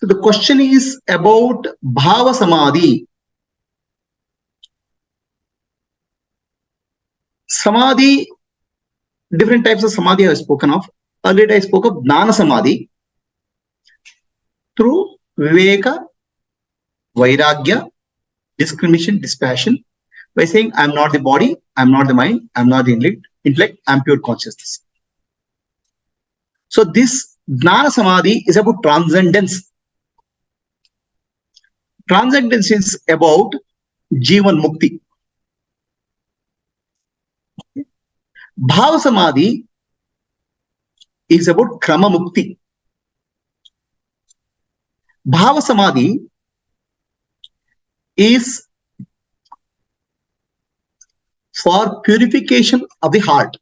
So the question is about Bhava Samadhi. Samadhi, different types of Samadhi I have spoken of. Earlier I spoke of Jnana Samadhi through Viveka, Vairagya, discrimination, dispassion, by saying I'm not the body, I'm not the mind, I'm not the intellect, I'm pure consciousness. So this Jnana Samadhi is about transcendence. Transcendence is about Jivan Mukti. Bhava Samadhi is about Krama Mukti. Bhava Samadhi is for purification of the heart.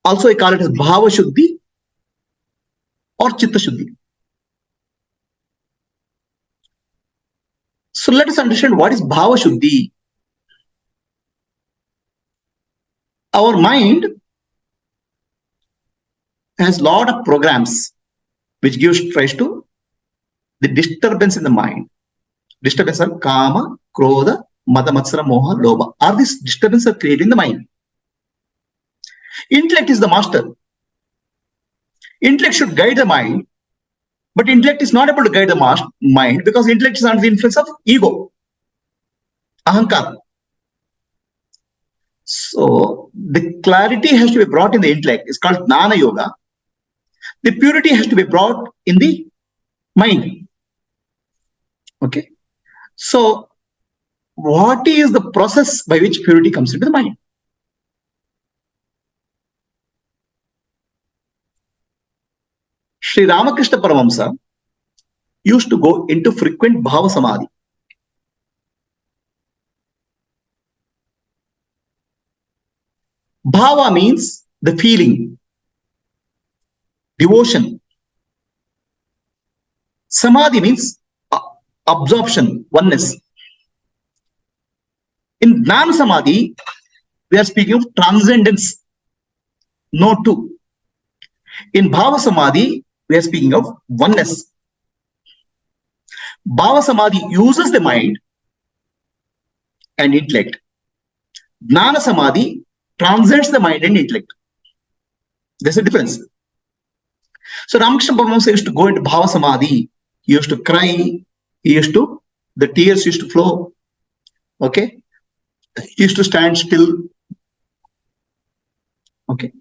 Also I call it as Bhava Shuddhi or Chitta Shuddhi. So let us understand what is Bhava Shuddhi. Our mind has a lot of programs which gives rise to the disturbance in the mind. Disturbance are Kama, Krodha, Mada, Matsara, Moha, Lobha. Are these disturbances are created in the mind? Intellect is the master. Intellect should guide the mind, but intellect is not able to guide the mind because intellect is under the influence of ego, ahankara. So the clarity has to be brought in the intellect. It's called Jnana Yoga. The purity has to be brought in the mind. Okay. So what is the process by which purity comes into the mind? Sri Ramakrishna Paramahamsa used to go into frequent Bhava Samadhi. Bhava means the feeling, devotion. Samadhi means absorption, oneness. In Jnana Samadhi, we are speaking of transcendence, no two. In Bhava Samadhi, we are speaking of oneness. Bhava Samadhi uses the mind and intellect. Jnana Samadhi transcends the mind and intellect. There's a difference. So Ramakrishna Paramahamsa used to go into Bhava Samadhi. He used to cry. The tears used to flow. Okay. He used to stand still. Okay.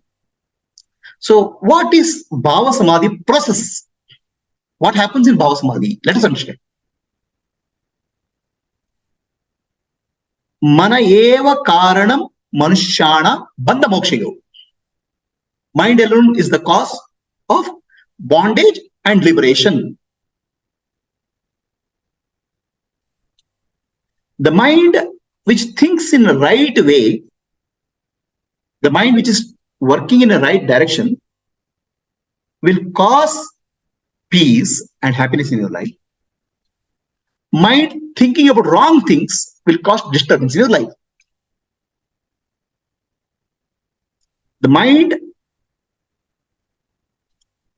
So what is Bhava Samadhi process? What happens in Bhava Samadhi? Let us understand. Mana eva karanam manushyana bandha mokshayo. Mind alone is the cause of bondage and liberation. The mind which thinks in the right way, the mind which is working in the right direction, will cause peace and happiness in your life. Mind thinking about wrong things will cause disturbance in your life. The mind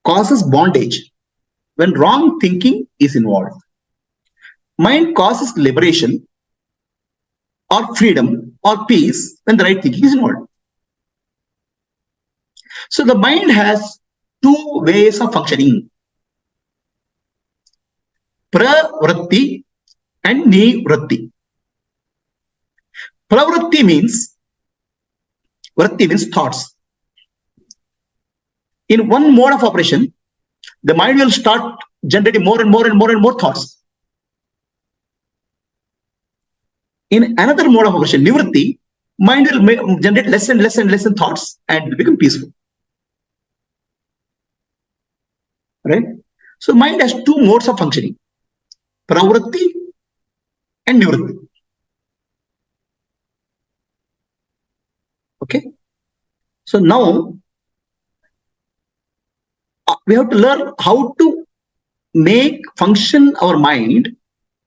causes bondage when wrong thinking is involved. Mind causes liberation or freedom or peace when the right thinking is involved. So the mind has two ways of functioning: pravritti and nivritti. Pravritti means thoughts. In one mode of operation, the mind will start generating more and more thoughts. In another mode of operation, nivritti, mind will generate less and less thoughts and will become peaceful. Right? So mind has two modes of functioning: pravritti and nivritti. Okay. So now we have to learn how to make function our mind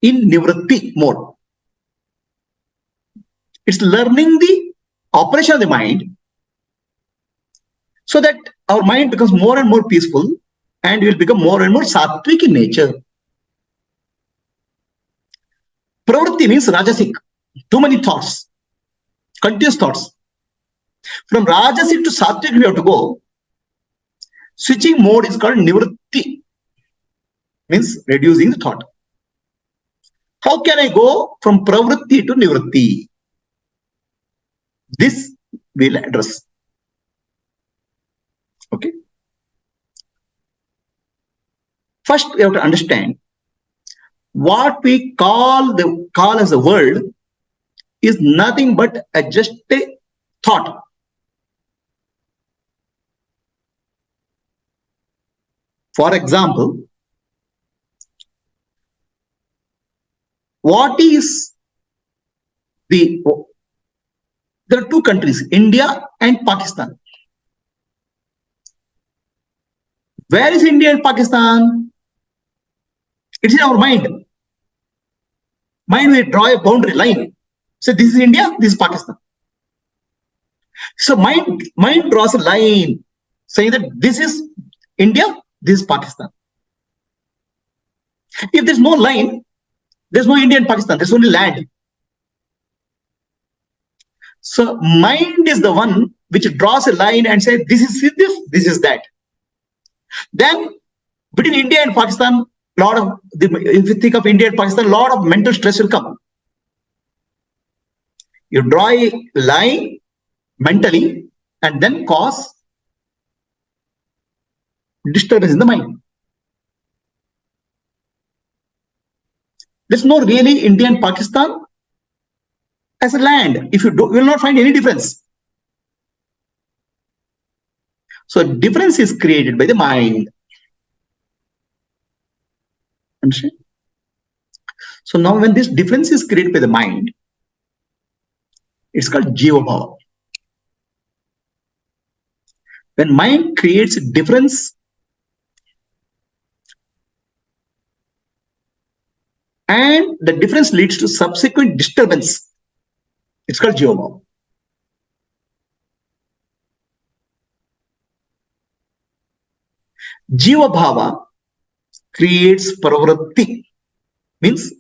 in nivritti mode. It's learning the operation of the mind so that our mind becomes more and more peaceful and will become more and more sattvic in nature. Pravritti means rajasic, too many thoughts, continuous thoughts. From rajasic to sattvic we have to go. Switching mode is called nivritti, means reducing the thought. How can I go from pravritti to nivritti? This we'll address. Okay. First, we have to understand what we call as the world is nothing but just a thought. For example, what is there are two countries, India and Pakistan. Where is India and Pakistan? It's in our mind. Mind will draw a boundary line. So this is India, this is Pakistan. So mind draws a line saying that this is India, this is Pakistan. If there's no line, there's no India and Pakistan, there's only land. So mind is the one which draws a line and says this is that. Then between India and Pakistan, if you think of India and Pakistan, a lot of mental stress will come. You draw a line mentally and then cause disturbance in the mind. There's no really India and Pakistan as a land. If you do, you will not find any difference. So difference is created by the mind. Understand? So now when this difference is created by the mind, it's called jiva bhava. When mind creates a difference and the difference leads to subsequent disturbance, it's called jiva bhava. Jiva bhava creates pravritti, means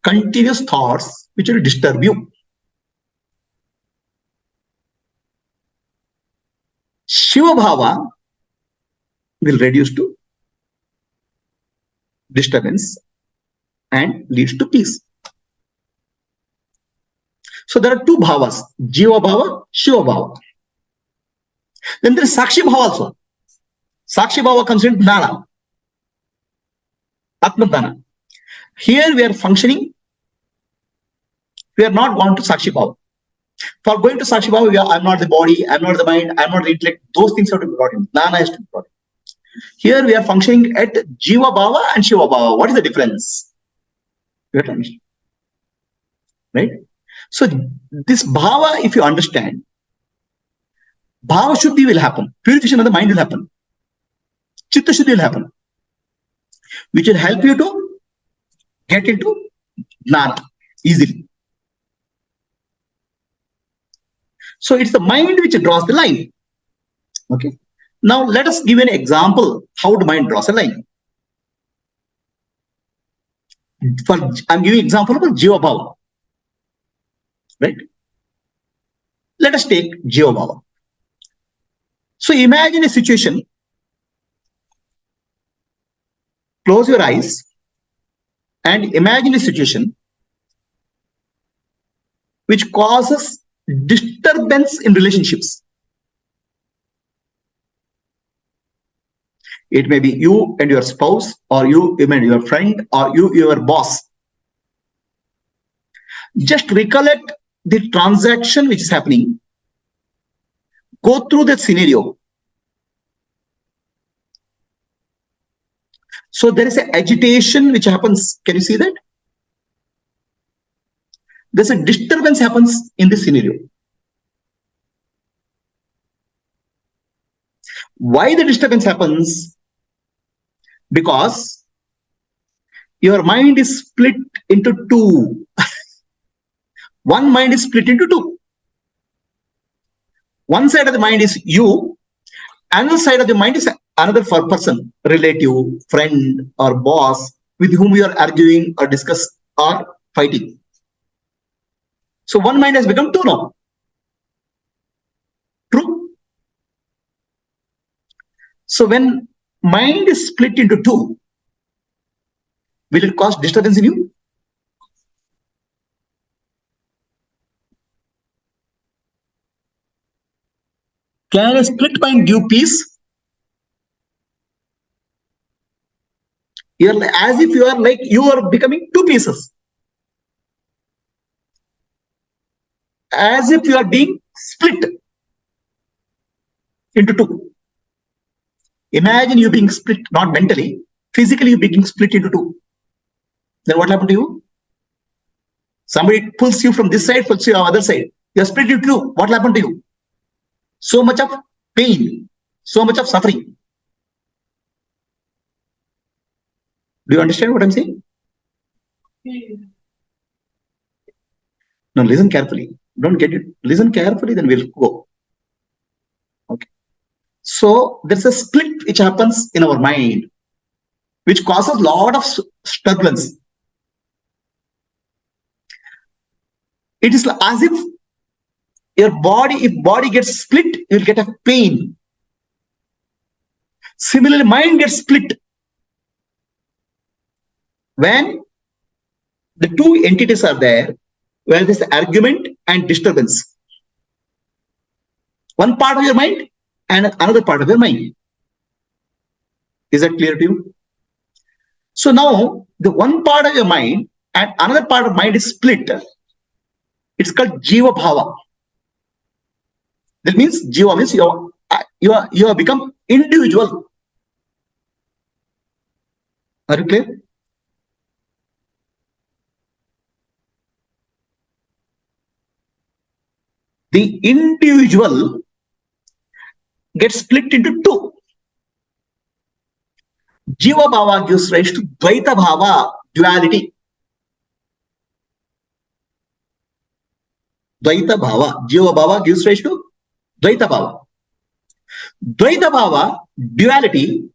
continuous thoughts which will disturb you. Shiva bhava will reduce to disturbance and leads to peace. So there are two bhavas, jiva bhava, shiva bhava. Then there is sakshi bhava also. Sakshi bhava comes in jnana, Atma dana. Here we are functioning. We are not going to sakshi bhava. For going to sakshi bhava, I'm not the body, I'm not the mind, I'm not the intellect. Those things have to be brought in. Jnana has to be brought in. Here we are functioning at jiva bhava and shiva bhava. What is the difference? You have to understand. Right? So this bhava, if you understand, bhava shuddhi will happen. Purification of the mind will happen. Chitta shuddhi will happen, which will help you to get into jnana easily. So it's the mind which draws the line. Okay. Now let us give an example how the mind draws a line. I'm giving example of jiva bhava. Right? Let us take jiva bhava. So imagine a situation. Close your eyes and imagine a situation which causes disturbance in relationships. It may be you and your spouse, or you and your friend, or your boss. Just recollect the transaction which is happening. Go through that scenario. So there is an agitation which happens. Can you see that? There's a disturbance happens in this scenario. Why the disturbance happens? Because your mind is split into two. One mind is split into two. One side of the mind is you, Another side of the mind is another person, relative, friend, or boss with whom you are arguing or discuss or fighting. So one mind has become two now. True? So when mind is split into two, will it cause disturbance in you? Can a split mind give peace? You're as if you are becoming two pieces. As if you are being split into two. Imagine you being split, not mentally, physically you being split into two. Then what happened to you? Somebody pulls you from this side, pulls you on the other side. You're split into two. What happened to you? So much of pain, so much of suffering. Do you understand what I'm saying? Now listen carefully. Don't get it. Listen carefully, then we'll go. Okay. So there's a split which happens in our mind, which causes a lot of turbulence. It is as if your body, if body gets split, you'll get a pain. Similarly, mind gets split when the two entities are there, where there's argument and disturbance. One part of your mind and another part of your mind. Is that clear to you? So now the one part of your mind and another part of mind is split. It's called Jiva Bhava. That means Jiva means you have become individual. Are you clear? The individual gets split into two. Jiva Bhava gives rise to Dvaita Bhava, duality. Dvaita Bhava, Jiva Bhava gives rise to Dvaita Bhava. Dvaita Bhava, duality,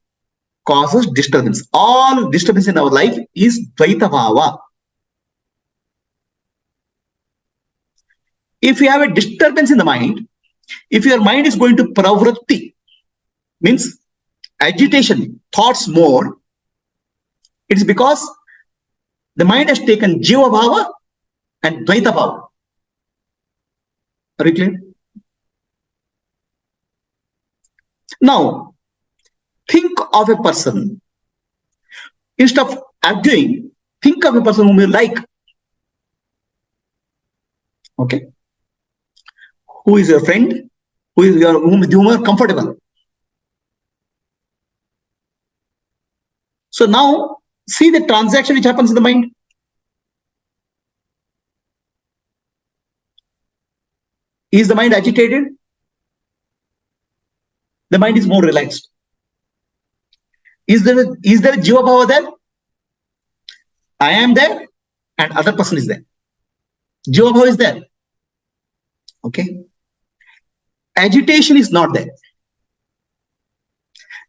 causes disturbance. All disturbance in our life is Dvaita Bhava. If you have a disturbance in the mind, if your mind is going to pravritti, means agitation, thoughts more, it is because the mind has taken Jiva Bhava and Dvaita Bhava. Are you clear? Now, think of a person. Instead of arguing, think of a person whom you like. Okay? Who is your friend? Who is whom you are comfortable? So now, see the transaction which happens in the mind. Is the mind agitated? The mind is more relaxed. Is there a Jiva Bhava there? I am there and other person is there. Jiva Bhava is there. Okay. Agitation is not there.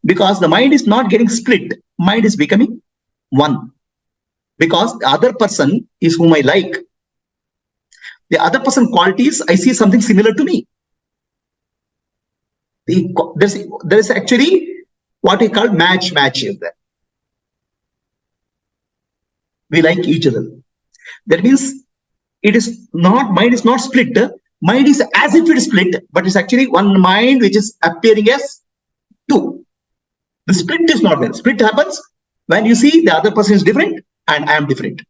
Because the mind is not getting split. Mind is becoming one. Because the other person is whom I like. The other person qualities, I see something similar to me. There is actually what we call match is there. We like each other. That means it is not, mind is not split. Mind is as if it is split, but it's actually one mind which is appearing as two. The split is not there. Split happens when you see the other person is different and I am different.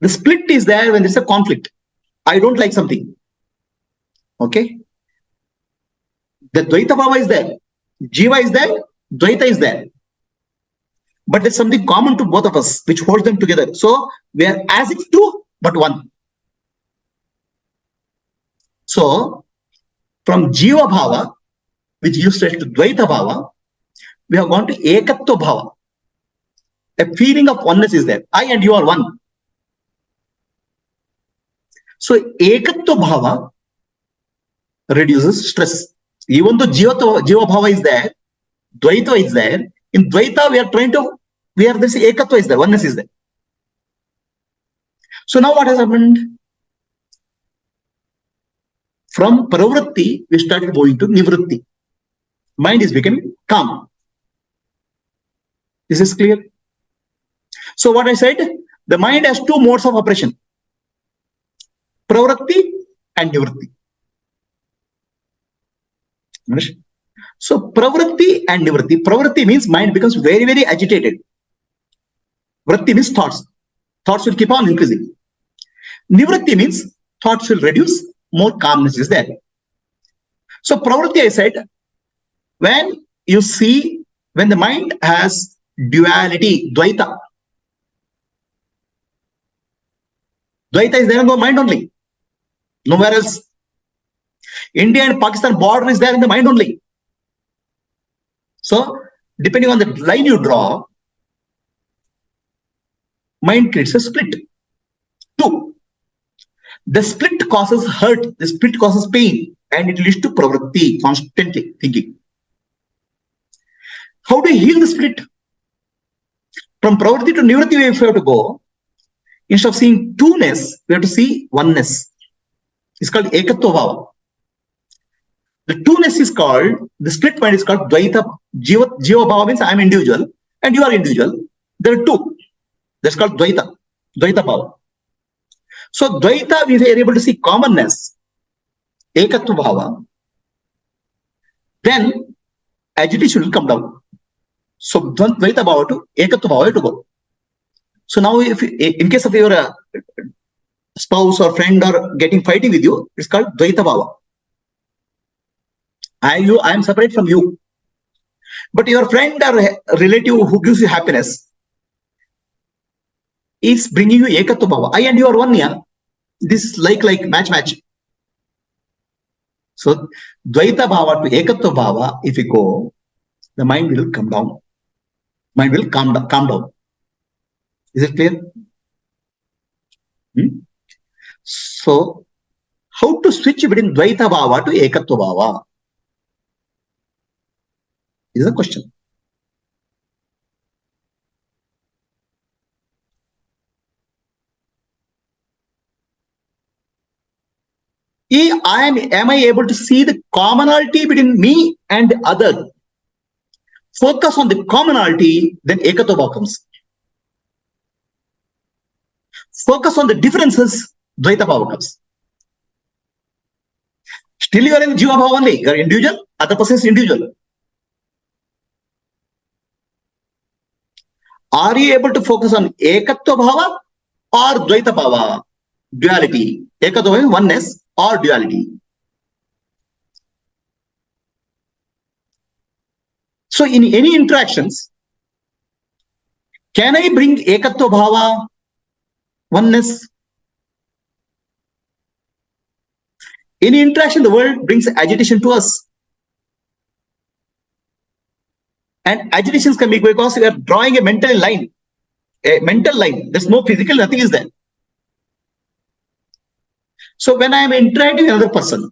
The split is there when there's a conflict. I don't like something. Okay. The Dvaita Bhava is there. Jiva is there. Dvaita is there. But there's something common to both of us which holds them together. So we are as if two, but one. So from Jiva Bhava, which gives rise to Dvaita Bhava, we have gone to Ekatva Bhava. A feeling of oneness is there. I and you are one. So ekatva bhava reduces stress. Even though jiva bhava is there, dvaita is there. In dvaita, this ekatva is there, oneness is there. So now what has happened? From pravritti, we started going to nivritti. Mind is becoming calm. This is clear. So what I said, the mind has two modes of operation: pravritti and nivritti. So pravritti and nivritti. Pravritti means mind becomes very, very agitated. Vritti means thoughts. Thoughts will keep on increasing. Nivritti means thoughts will reduce, more calmness is there. So pravritti, I said, when the mind has duality, Dvaita. Dvaita is there in the mind only, nowhere else. India and Pakistan border is there in the mind only. So depending on the line you draw, mind creates a split. Two, the split causes hurt, the split causes pain, and it leads to pravritti, constantly thinking. How do you heal the split? From pravritti to nivritti, if you have to go, instead of seeing two-ness, we have to see oneness. It's called ekatva bhava. The two-ness is called, the split mind is called dvaita. Jiva bhava means I am individual and you are individual. There are two. That's called dvaita bhava. So dvaita, we are able to see commonness, ekatva bhava. Then agitation will come down. So dvaita bhava to ekatva bhava to go. So now, if in case of your spouse or friend or getting fighting with you, it's called dvaita bhava. I am separate from you. But your friend or relative who gives you happiness is bringing you ekatva bhava. I and you are one, yeah. This is like match. So dvaita bhava to ekatva bhava, if you go, the mind will come down. Mind will calm down. Is it clear? So how to switch between dvaita bhava to ekatva bhava is the question. Am I able to see the commonality between me and the other? Focus on the commonality, then ekatva bhava comes. Focus on the differences, dvaita bhava comes. Still you are in jiva bhava only. You are individual, other person is individual. Are you able to focus on ekatva bhava or dvaita bhava? Duality. Ekatva is oneness or duality. So in any interactions, can I bring ekatva bhava, oneness? Any interaction, the world brings agitation to us. And agitations can be because we are drawing a mental line. A mental line. There's no physical, nothing is there. So when I am interacting with another person,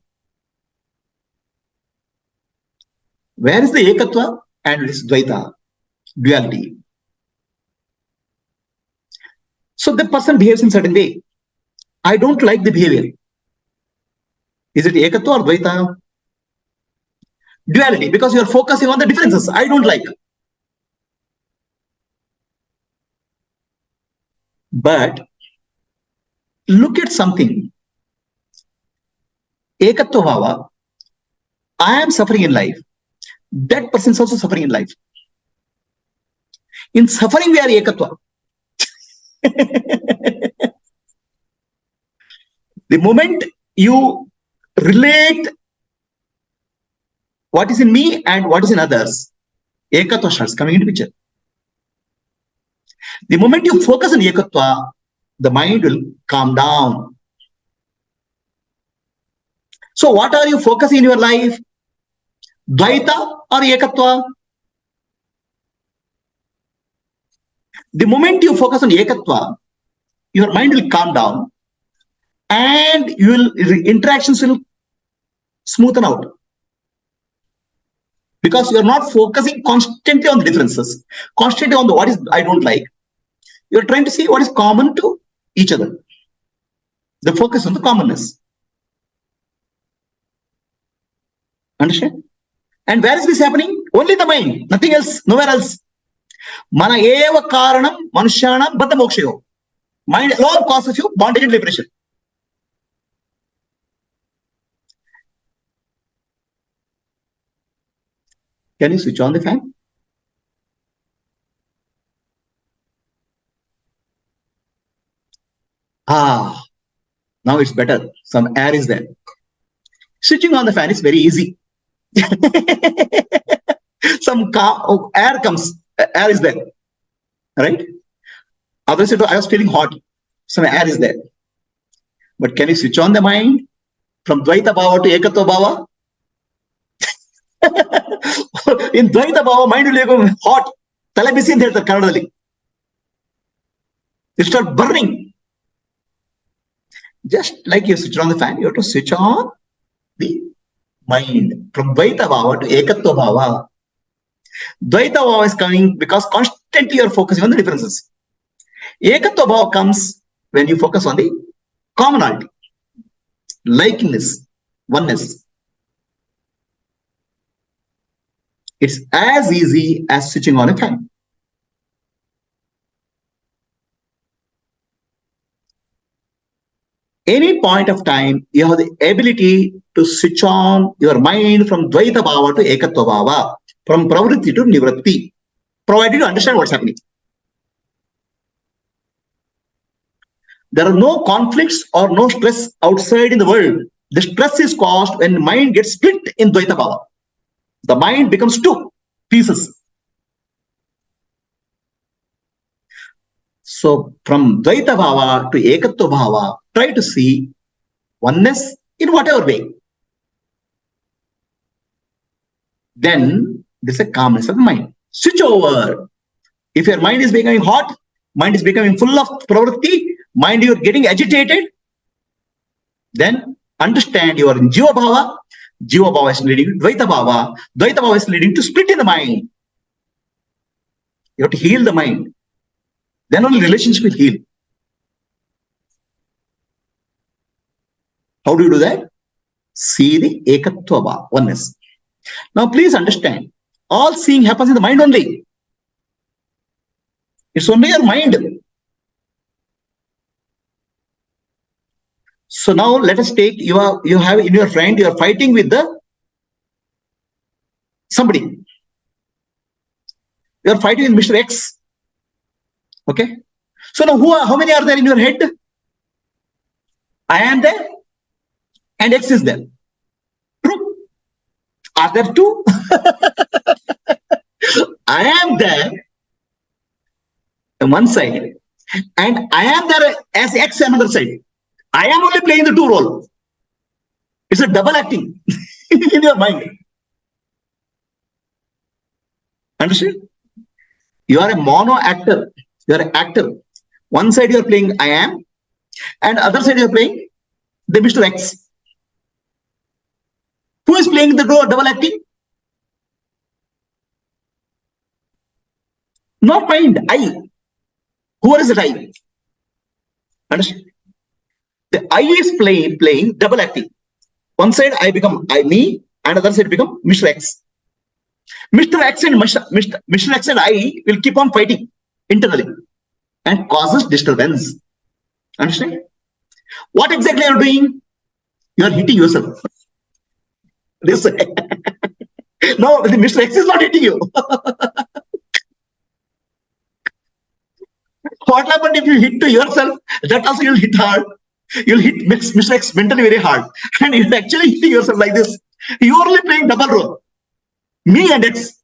where is the ekatva and this dvaita, duality? So the person behaves in certain way. I don't like the behavior. Is it ekatva or dvaita? Duality, because you are focusing on the differences. I don't like. But look at something. Ekatva bhava, I am suffering in life. That person is also suffering in life. In suffering, we are ekatva. The moment you relate what is in me and what is in others, ekatva starts coming into picture. The moment you focus on ekatva, the mind will calm down. So what are you focusing in your life? Dvaita or ekatva? The moment you focus on ekatva, your mind will calm down and interactions will smoothen out. Because you are not focusing constantly on the differences, constantly on the what is I don't like. You are trying to see what is common to each other. The focus on the commonness. Understand? And where is this happening? Only the mind, nothing else, nowhere else. Mana eva karanam manushyana baddha mokshayo. Mind alone causes you bondage and liberation. Can you switch on the fan? Now it's better. Some air is there. Switching on the fan is very easy. Some air comes, air is there, right? Others said, I was feeling hot. Some air is there. But can you switch on the mind from Dvaita Bhava to Ekatva Bhava? In Dvaita Bhava, mind will become hot. Tala bisi ಅಂತ ಹೇಳ್ತಾರೆ ಕನ್ನಡದಲ್ಲಿ. It start burning. Just like you switch on the fan, you have to switch on the mind from Dvaita Bhava to Ekatva Bhava. Dvaita Bhava is coming because constantly you are focusing on the differences. Ekatva Bhava comes when you focus on the commonality, likeness, oneness. It's as easy as switching on a fan. Any point of time, you have the ability to switch on your mind from Dvaita Bhava to Ekatva Bhava, from Pravritti to Nivritti, provided you understand what's happening. There are no conflicts or no stress outside in the world. The stress is caused when mind gets split in Dvaita Bhava. The mind becomes two pieces. So from Dvaita Bhava to Ekatva Bhava, try to see oneness in whatever way. Then there's a calmness of the mind. Switch over. If your mind is becoming hot, mind is becoming full of pravritti, mind you're getting agitated, then understand you are in Jiva Bhava. Jiva Bhava is leading to Dvaita Bhava. Dvaita Bhava is leading to split in the mind. You have to heal the mind. Then only relationship will heal. How do you do that? See the Ekatva Bhava, oneness. Now please understand, all seeing happens in the mind only. It's only your mind. So now let us take, you have in your friend, you are fighting with somebody. You are fighting with Mr. X. Okay. So now how many are there in your head? I am there and X is there. True. Are there two? I am there on one side and I am there as X on another side. I am only playing the two roles. It's a double acting in your mind. Understand? You are a mono actor. You are an actor. One side you are playing I am, and other side you are playing the Mr. X. Who is playing the double acting? Not mind, I. Who is it I? Understand? The I is playing double acting. One side I become me, and other side become Mr. X. Mr. X and Mr. X and I will keep on fighting internally and causes disturbance. Understand? What exactly you are doing? You are hitting yourself. This no, Mr. X is not hitting you. What happened if you hit to yourself? That also you'll hit hard. You'll hit Mr. X mentally very hard. And you're actually hitting yourself like this. You're only playing double role. Me and X.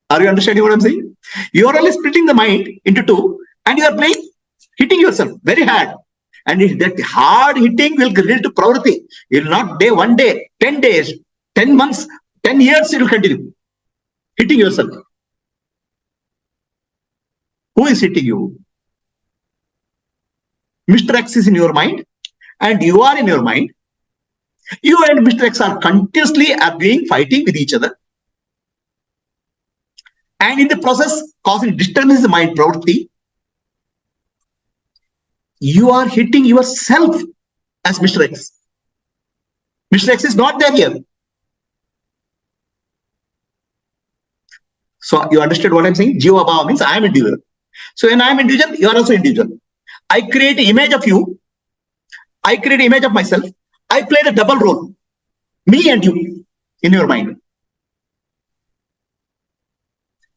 Are you understanding what I'm saying? You're only splitting the mind into two and you're playing, hitting yourself very hard. And if that hard hitting will lead to pravritti. It will not day, 1 day, 10 days, 10 months, 10 years it will continue. Hitting yourself. Who is hitting you? Mr. X is in your mind and you are in your mind. You and Mr. X are continuously arguing, fighting with each other. And in the process, causing disturbance in the mind, pravritti, you are hitting yourself as Mr. X. Mr. X is not there here. So you understood what I'm saying? Jiva Bhava means I am individual. So when I am individual, you are also individual. I create an image of you. I create an image of myself. I play the double role. Me and you in your mind.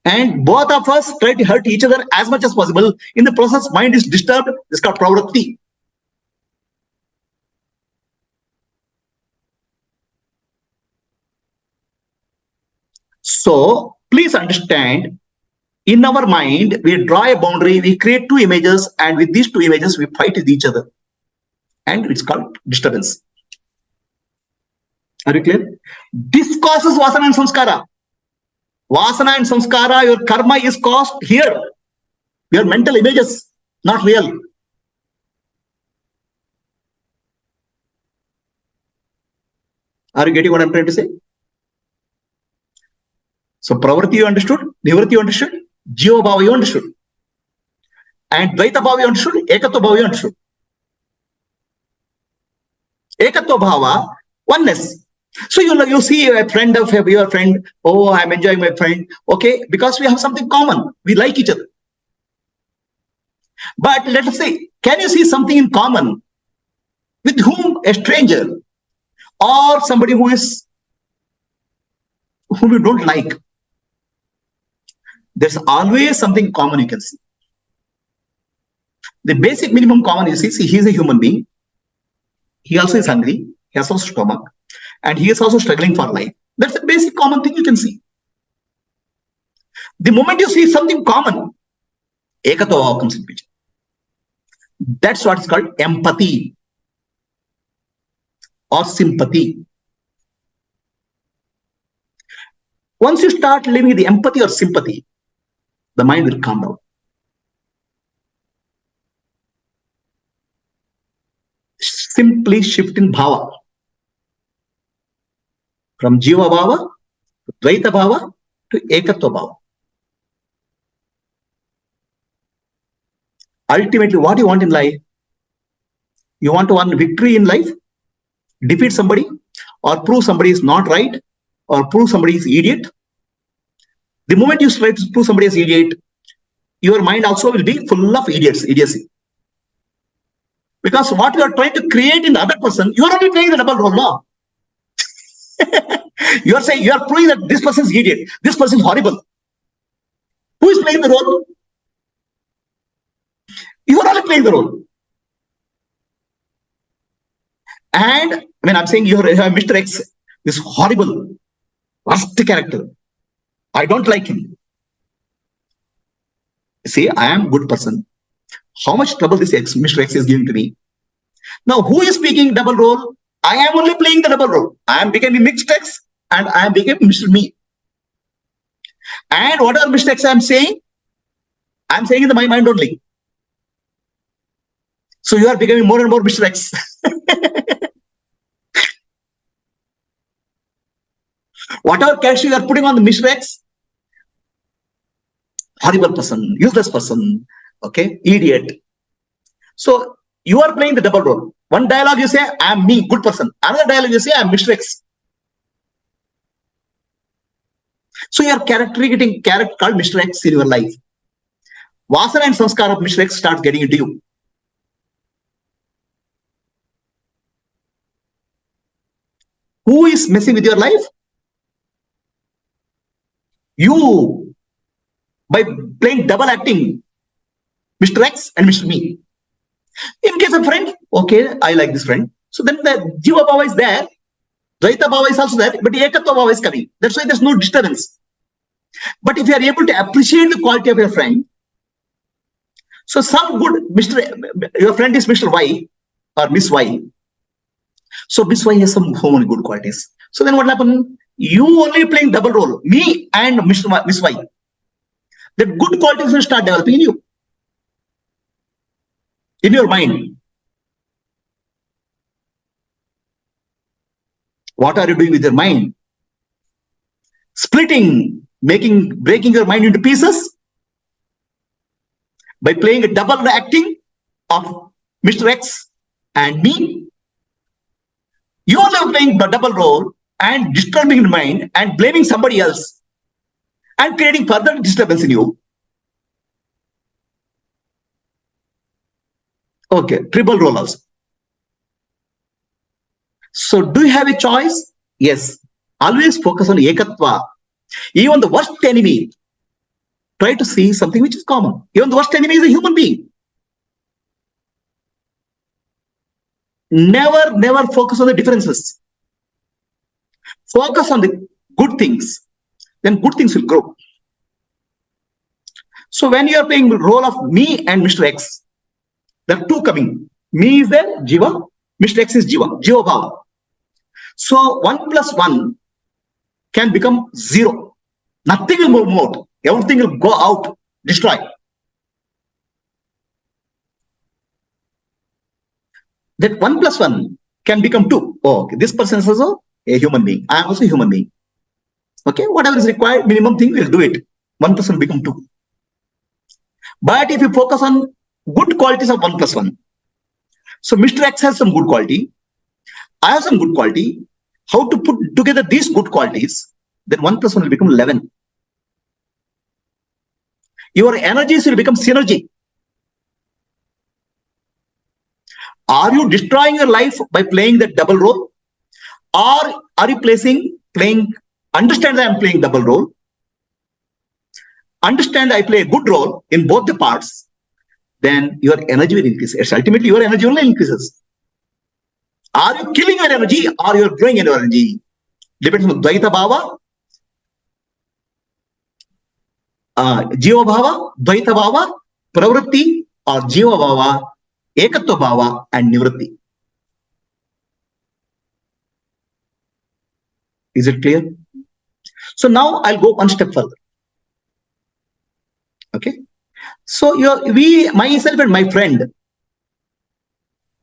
And both of us try to hurt each other as much as possible. In the process, mind is disturbed. This is called pravritti. So please understand, in our mind, we draw a boundary, we create two images, and with these two images, we fight with each other. And it's called disturbance. Are you clear? This causes vasana and samskara. Vasana and samskara, your karma is caused here. Your mental images, not real. Are you getting what I'm trying to say? So pravritti you understood, nivritti you understood, jiva bhava you understood, and dvaita bhava you understood, ekatva bhava you understood. Ekatva bhava, oneness. So you see a friend of your friend, oh, I'm enjoying my friend, okay, because we have something common, we like each other. But let us say, can you see something in common with whom a stranger or somebody whom you don't like? There's always something common you can see. The basic minimum common you see, he is a human being. He also is hungry. He has also stomach. And he is also struggling for life. That's the basic common thing you can see. The moment you see something common, ekatva comes in picture. That's what is called empathy or sympathy. Once you start living the empathy or sympathy, the mind will calm down. Simply shift in bhava. From jiva bhava to dvaita bhava to ekatva bhava. Ultimately, what do you want in life? You want to win victory in life? Defeat somebody? Or prove somebody is not right? Or prove somebody is idiot? The moment you try to prove somebody is idiot, your mind also will be full of idiocy. Because what you are trying to create in the other person, you are only playing the double role now. You are saying, you are proving that this person is idiot, this person is horrible. Who is playing the role? You are only playing the role. And when I'm saying you have Mr. X, this horrible, worst character. I don't like him. See, I am a good person. How much trouble this Mr. X is giving to me? Now, who is speaking double role? I am only playing the double role. I am becoming Mr. X and I am becoming Mr. Me. And whatever Mr. X I am saying in my mind only. So you are becoming more and more Mr. X. Whatever character you are putting on the Mr. X, horrible person, useless person, okay, idiot. So you are playing the double role. One dialogue you say, I am me, good person. Another dialogue you say, I am Mr. X. So you are getting character called Mr. X in your life. Vasana and samskara of Mr. X starts getting into you. Who is messing with your life? You, by playing double acting, Mr. X and Mr. Me. In case of friend, okay, I like this friend. So then the jiva bhava is there, dvaita bhava is also there, but ekatva bhava is coming. That's why there's no disturbance. But if you are able to appreciate the quality of your friend, so some good your friend is Mr. Y or Miss Y. So Miss Y has some many good qualities. So then what happened? You only playing double role, me and Miss Y. The good qualities will start developing in you. in your mind. What are you doing with your mind? Splitting, breaking your mind into pieces by playing a double acting of Mr. X and me. You are playing a double role and disturbing the mind and blaming somebody else and creating further disturbance in you. Okay, triple role also. So do you have a choice? Yes. Always focus on ekatva. Even the worst enemy, try to see something which is common. Even the worst enemy is a human being. Never focus on the differences. Focus on the good things. Then good things will grow. So when you are playing the role of me and Mr. X, there are two coming. Me is there, Jiva. Mr. X is Jiva, Jiva Bhava. So 1 plus 1 can become 0. Nothing will move out. Everything will go out, destroy. That 1 plus 1 can become 2. Oh, okay. This person is also a human being. I am also a human being. Okay, whatever is required, minimum thing, we'll do it. 1 plus 1 will become 2. But if you focus on good qualities of 1 plus 1, so Mr. X has some good quality, I have some good quality. How to put together these good qualities, then 1 plus 1 will become 11. Your energies will become synergy. Are you destroying your life by playing that double role? Or are you playing, understand that I'm playing double role? Understand I play a good role in both the parts, then your energy will increase. It's ultimately your energy only increases. Are you killing your energy or you're growing your energy? Depends on Advaita Bhava, Jiva Bhava, Dvaita Bhava, Pravritti or Jiva Bhava, Ekatva Bhava and Nivritti. Is it clear? So now I'll go one step further. Okay. So myself and my friend,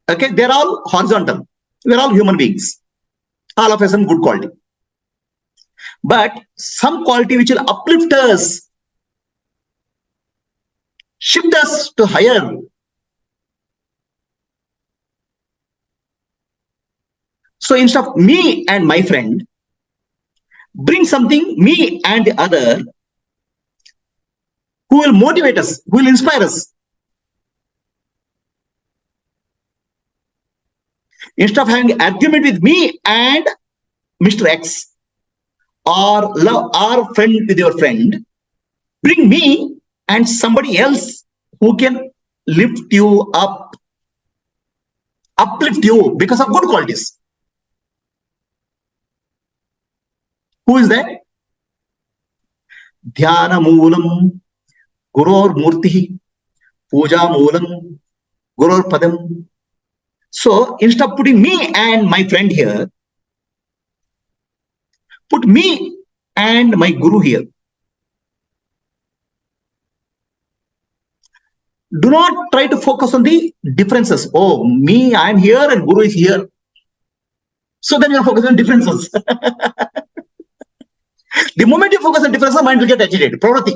okay, they're all horizontal. We're all human beings. All of us have good quality. But some quality which will uplift us, shift us to higher. So instead of me and my friend, bring something, me and the other, who will motivate us, who will inspire us. Instead of having an argument with me and Mr. X, or love our friend with your friend, bring me and somebody else who can lift you up, uplift you because of good qualities. Who is that? Dhyana Moolam, Gurur Murti, Puja Moolam, Gurur Padam. So instead of putting me and my friend here, put me and my Guru here. Do not try to focus on the differences. Oh, me, I am here and Guru is here. So then you are focusing on differences. The moment you focus on differences, mind will get agitated. Pravritti.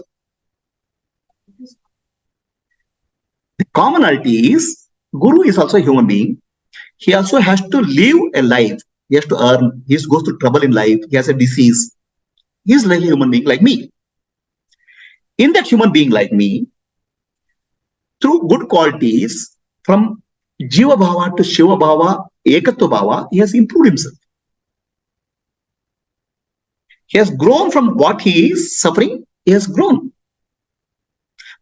The commonality is Guru is also a human being. He also has to live a life. He has to earn. He goes through trouble in life. He has a disease. He is like a human being like me. In that human being like me, through good qualities, from Jiva Bhava to Shiva Bhava, Ekatva Bhava, he has improved himself. He has grown from what he is suffering. He has grown.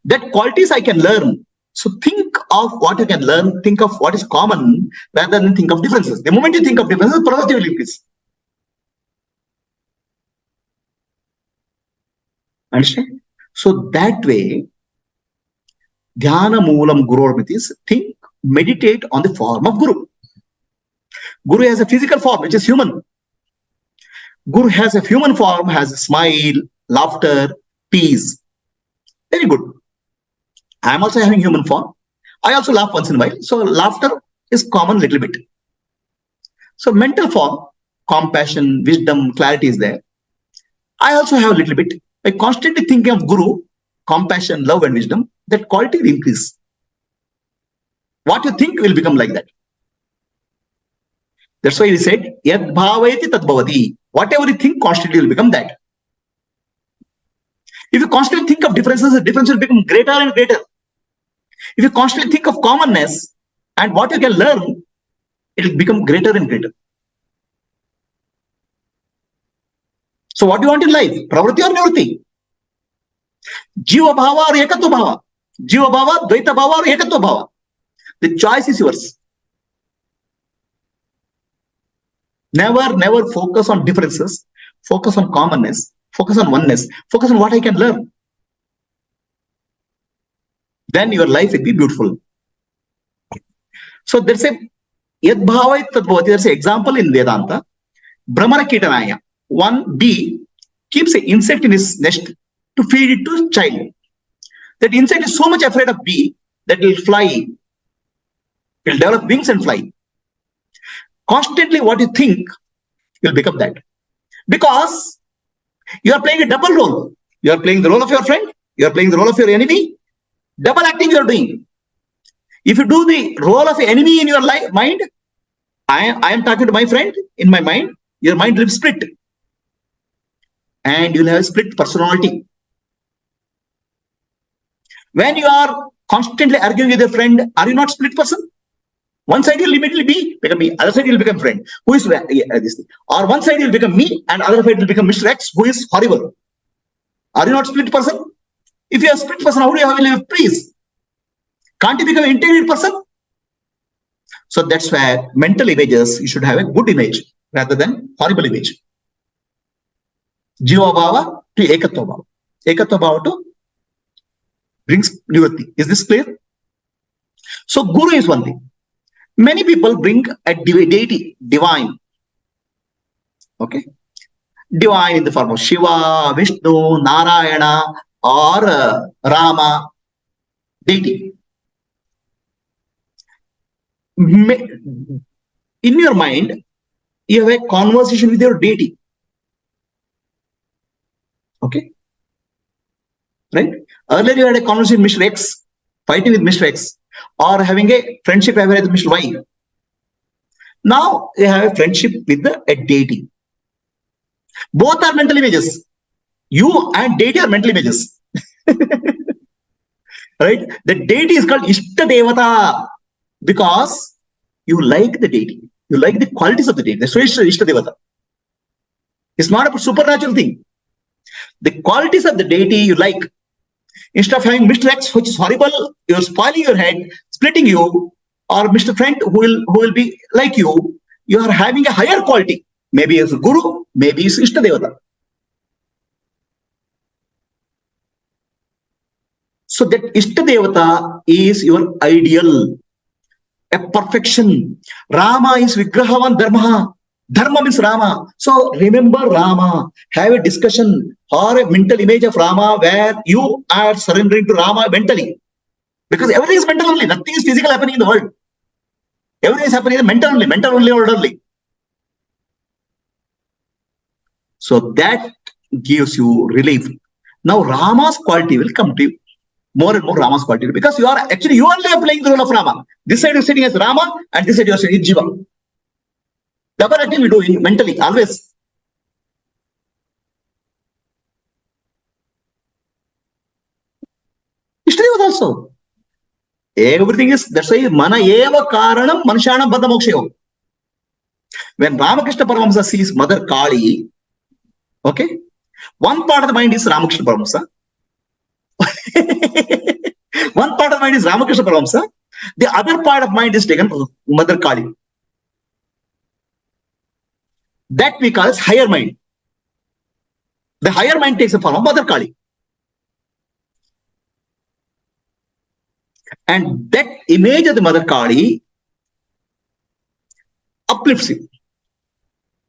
That qualities I can learn. So think of what you can learn. Think of what is common rather than think of differences. The moment you think of differences, Pravritti will increase. Understand? So that way, Dhyana Moolam Guru is think, meditate on the form of Guru. Guru has a physical form, which is human. Guru has a human form, has a smile, laughter, peace. Very good. I am also having human form. I also laugh once in a while. So laughter is common little bit. So mental form, compassion, wisdom, clarity is there. I also have a little bit. By constantly thinking of Guru, compassion, love, and wisdom, that quality will increase. What you think will become like that. That's why he said, Yad bhavayati tad bhavati. Whatever you think constantly will become that. If you constantly think of differences, the difference will become greater and greater. If you constantly think of commonness and what you can learn, it will become greater and greater. So what do you want in life? Pravritti or nivritti? Jiva bhava or ekatva bhava? Jiva bhava, dvaita bhava or ekatva bhava? The choice is yours. Never focus on differences. Focus on commonness. Focus on oneness. Focus on what I can learn. Then your life will be beautiful. So there's a Yad bhava tad bhavati. There's an example in Vedanta. Brahmana Kitanaya. One bee keeps an insect in his nest to feed it to child. That insect is so much afraid of bee that it will fly. It will develop wings and fly. Constantly what you think will become that. Because you are playing a double role. You are playing the role of your friend. You are playing the role of your enemy. Double acting you are doing. If you do the role of an enemy in your mind, I am talking to my friend in my mind, your mind will split. And you will have a split personality. When you are constantly arguing with your friend, are you not split person? One side will immediately become me, other side will become friend. Who is this thing? Or one side will become me and other side will become Mr. X, who is horrible. Are you not split person? If you are a split person, how do you have a live peace? Can't you become an integrated person? So that's why mental images, you should have a good image rather than horrible image. Jiva bhava to ekatva bhava. Ekatva bhava to brings nivritti. Is this clear? So Guru is one thing. Many people bring a deity, divine. Okay. Divine in the form of Shiva, Vishnu, Narayana, or Rama, deity. In your mind, you have a conversation with your deity. Okay. Right? Earlier you had a conversation with Mr. X, fighting with Mr. X, or having a friendship affair with Mr. Y. Now you have a friendship with a deity. Both are mental images. You and deity are mental images. Right? The deity is called Ishta Devata because you like the deity. You like the qualities of the deity. That's why it's Ishta Devata. It's not a supernatural thing. The qualities of the deity you like. Instead of having Mr. X, which is horrible, you're spoiling your head, splitting you, or Mr. Friend who will be like you are having a higher quality. Maybe as a Guru, maybe as Ishta Devata. So that Ishta Devata is your ideal, a perfection. Rama is Vigrahavan Dharma. Dharma means Rama. So remember Rama. Have a discussion or a mental image of Rama where you are surrendering to Rama mentally. Because everything is mental only. Nothing is physical happening in the world. Everything is happening in the mental only or only. So that gives you relief. Now Rama's quality will come to you. More and more Rama's quality. Because you only are playing the role of Rama. This side you are sitting as Rama and this side you are sitting as Jiva. Double acting we do mentally, always. Ishtadevat also. Everything is, that's why Mana eva karanam manushyanam baddha mokshayo. When Ramakrishna Paramahamsa sees Mother Kali, okay, one part of the mind is Ramakrishna Paramahamsa. One part of the mind is Ramakrishna Paramahamsa. The other part of mind is taken from Mother Kali. That we call as higher mind. The higher mind takes the form of Mother Kali. And that image of the Mother Kali uplifts you.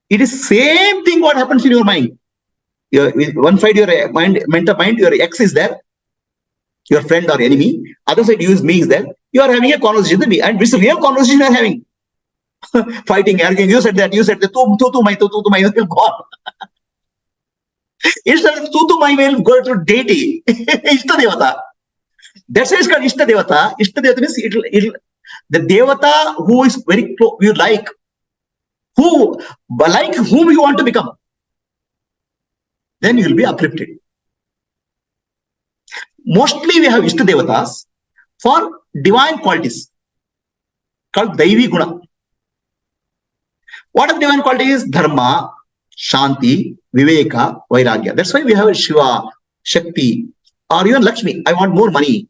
It is same thing what happens in your mind. One side your mind, mental mind, your X is there, your friend or enemy. Other side you is me is there. You are having a conversation with me, and it's a real conversation you are having. Fighting, arguing, you said that, tu, my will go on. Instead of tu, my will go to deity. Ishta Devata. That's why it's called Ishta Devata. Ishta Devata means it'll the Devata who is very close, you like, whom you want to become, then you will be uplifted. Mostly we have Ishta Devatas for divine qualities called Daivi Guna. What are the divine qualities? Dharma, Shanti, Viveka, Vairagya. That's why we have Shiva, Shakti, or even Lakshmi. I want more money.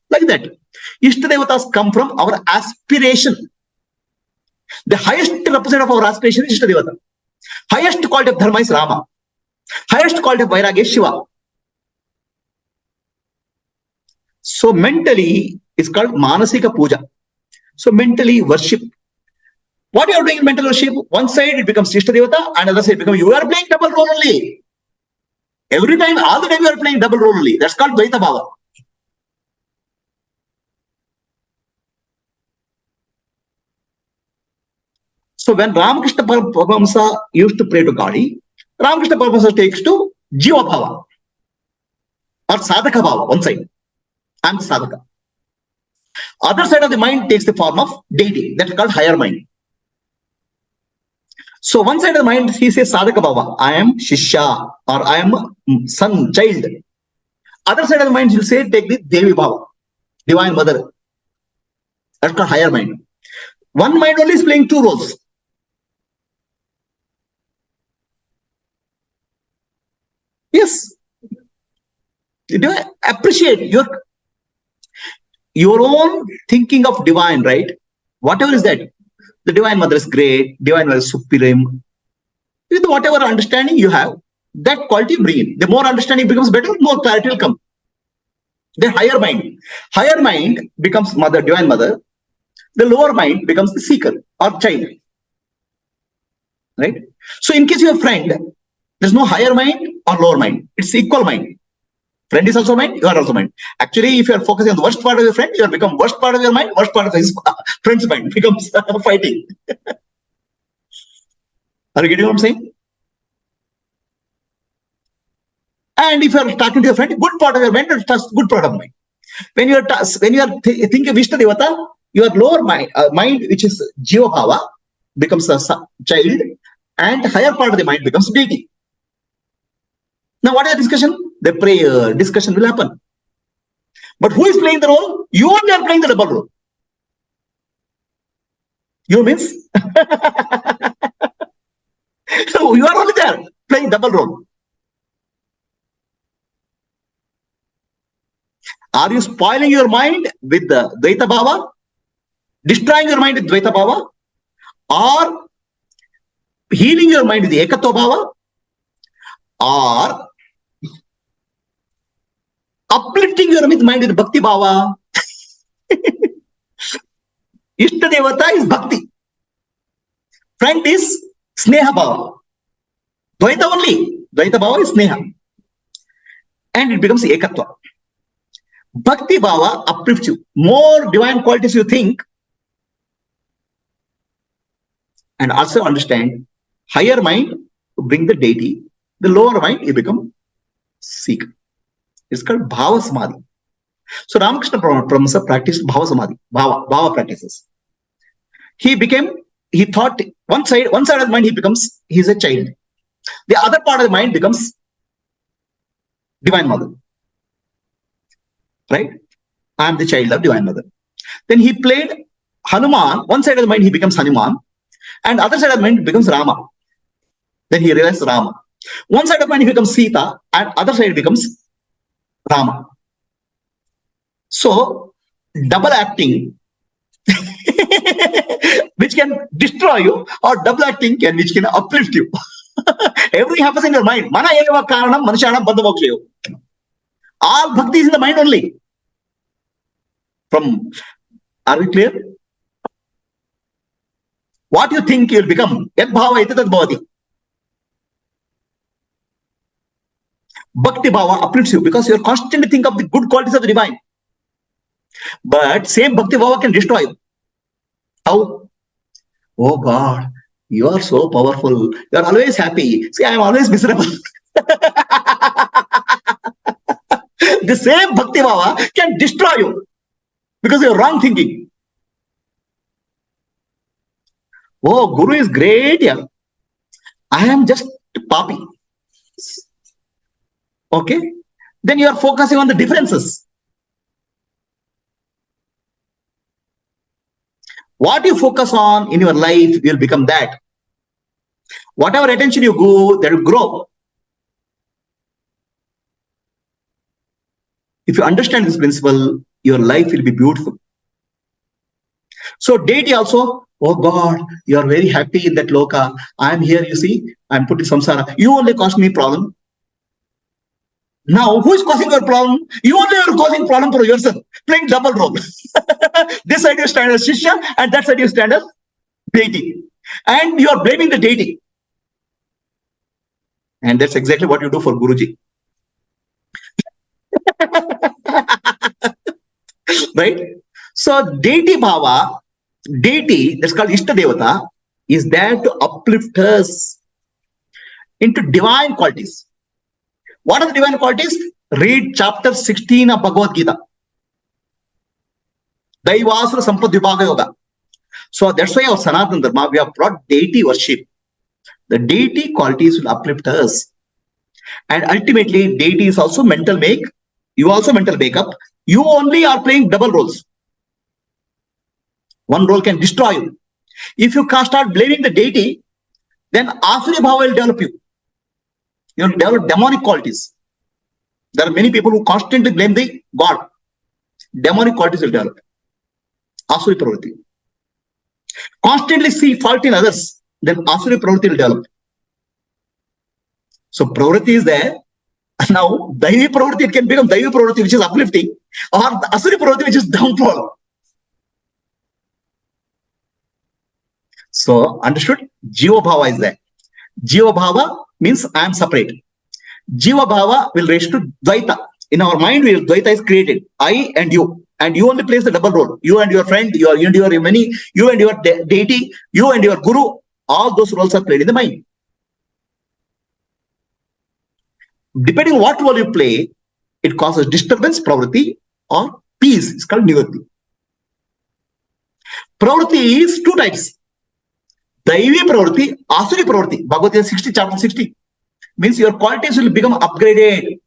Like that. Ishta Devatas come from our aspiration. The highest representative of our aspiration is Ishta Devata. Highest quality of Dharma is Rama. Highest quality of Vairagya is Shiva. So mentally, it's called Manasika Puja. So mentally worship. What you are doing in mental worship? One side it becomes Ishta Devata, and other side becomes you are playing double role only. Every time, all the time you are playing double role only. That's called Dvaita Bhava. So when Ramakrishna Paramahamsa used to pray to God, Ramakrishna Paramahamsa takes to Jiva Bhava or Sadhaka Bhava, one side. I'm Sadhaka. Other side of the mind takes the form of deity. That's called higher mind. So one side of the mind, he says Sadhaka Bhava, I am Shishya or I am son, child. Other side of the mind, he'll say take the Devi Bhava, divine mother. That's called higher mind. One mind only is playing two roles. Yes. You do appreciate your own thinking of divine, right? Whatever is that. The divine mother is great, divine mother is supreme. With whatever understanding you have, that quality bring in. The more understanding becomes better, more clarity will come. The higher mind. Higher mind becomes mother, divine mother. The lower mind becomes the seeker or child. Right? So in case you have a friend, there's no higher mind or lower mind. It's equal mind. Friend is also mind, you are also mind. Actually, if you are focusing on the worst part of your friend, you have become worst part of your mind, worst part of his friend's mind becomes fighting. Are you getting what I'm saying? And if you are talking to your friend, good part of your mind, good part of mind. When you are thinking of Vishnu Devata, your lower mind, which is Jiva Bhava, becomes a child, and higher part of the mind becomes deity. Now, what is the discussion? The prayer, discussion will happen. But who is playing the role? You only are playing the double role. You means? So you are only there playing double role. Are you spoiling your mind with the Dvaita Bhava? Destroying your mind with Dvaita Bhava? Or healing your mind with the Ekatva Bhava? Or uplifting your mind with Bhakti Bhava? Ishta Devata is Bhakti. Friend is Sneha Bhava. Dvaita only. Dvaita Bhava is Sneha. And it becomes Ekatva. Bhakti Bhava uplifts you. More divine qualities you think, and also understand, higher mind to bring the deity, the lower mind you become seeker. It's called Bhava Samadhi. So Ramakrishna Paramahamsa practiced Bhava Samadhi, Bhava practices. He thought one side of the mind he's a child. The other part of the mind becomes Divine Mother. Right? I am the child of Divine Mother. Then he played Hanuman. One side of the mind he becomes Hanuman, and other side of the mind becomes Rama. Then he realized Rama. One side of the mind he becomes Sita, and other side becomes Rama. So double acting, which can destroy you, or double acting which can uplift you. Everything happens in your mind. Mana eva karanam manushanam bandha. All bhakti is in the mind only. Are we clear? What you think you will become, yad bhava iti tad bhavati. Bhakti bhava uplifts you because you are constantly think of the good qualities of the divine. But same Bhakti Bhava can destroy you. How? Oh God, you are so powerful. You are always happy. See, I am always miserable. The same Bhakti Bhava can destroy you because you are wrong thinking. Oh, Guru is great. Yeah. I am just Papi. Okay. Then you are focusing on the differences. What you focus on in your life will become that. Whatever attention you go, that will grow. If you understand this principle, your life will be beautiful. So deity also, oh God, you are very happy in that loka. I am here, you see, I am put in samsara. You only cause me problem. Now, who is causing your problem? You only are causing problem for yourself, playing double role. This side you stand as Shishya, and that side you stand as deity. And you are blaming the deity. And that's exactly what you do for Guruji. Right? So, deity bhava, deity, that's called Ishta Devata, is there to uplift us into divine qualities. What are the divine qualities? Read chapter 16 of Bhagavad Gita. Daivasura Sampad Vibhaga Yoga. So that's why our Sanatana Dharma, we have brought deity worship. The deity qualities will uplift us. And ultimately, deity is also mental make. You also mental makeup. You only are playing double roles. One role can destroy you. If you can't start blaming the deity, then Asuri Bhava will develop you. You will develop demonic qualities. There are many people who constantly blame the God. Demonic qualities will develop. Asuri Pravritti. Constantly see fault in others, then Asuri Pravritti will develop. So Pravritti is there. Now, Daivi Pravritti, it can become Daivi Pravritti, which is uplifting, or the Asuri Pravritti, which is downfall. So, understood? Jiva Bhava is there. Jiva Bhava means I am separate. Jiva Bhava will raise to Dvaita. In our mind, Dvaita is created. I and you. And you only plays the double role. You and your friend, you and your many, you and your deity, you and your guru, all those roles are played in the mind. Depending on what role you play, it causes disturbance, pravritti, or peace. It's called nivritti. Pravritti is two types. Daivi pravritti, asuri pravritti. Bhagavad Gita 60, chapter 60. Means your qualities will become upgraded.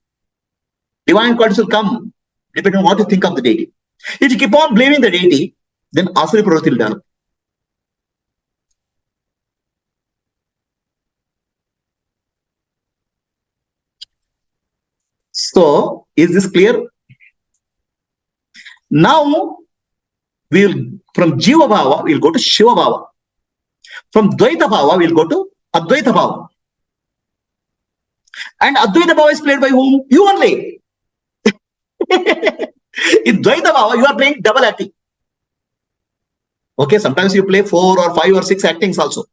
Divine qualities will come, depending on what you think of the deity. If you keep on blaming the deity, then asuri pravritti will develop. So, is this clear? Now, we'll from Jiva Bhava, we'll go to Shiva Bhava. From Dvaita Bhava, we'll go to Advaita Bhava. And Advaita Bhava is played by whom? You only. In Dvaita Bhava, you are playing double acting. Okay, sometimes you play 4 or 5 or 6 actings also.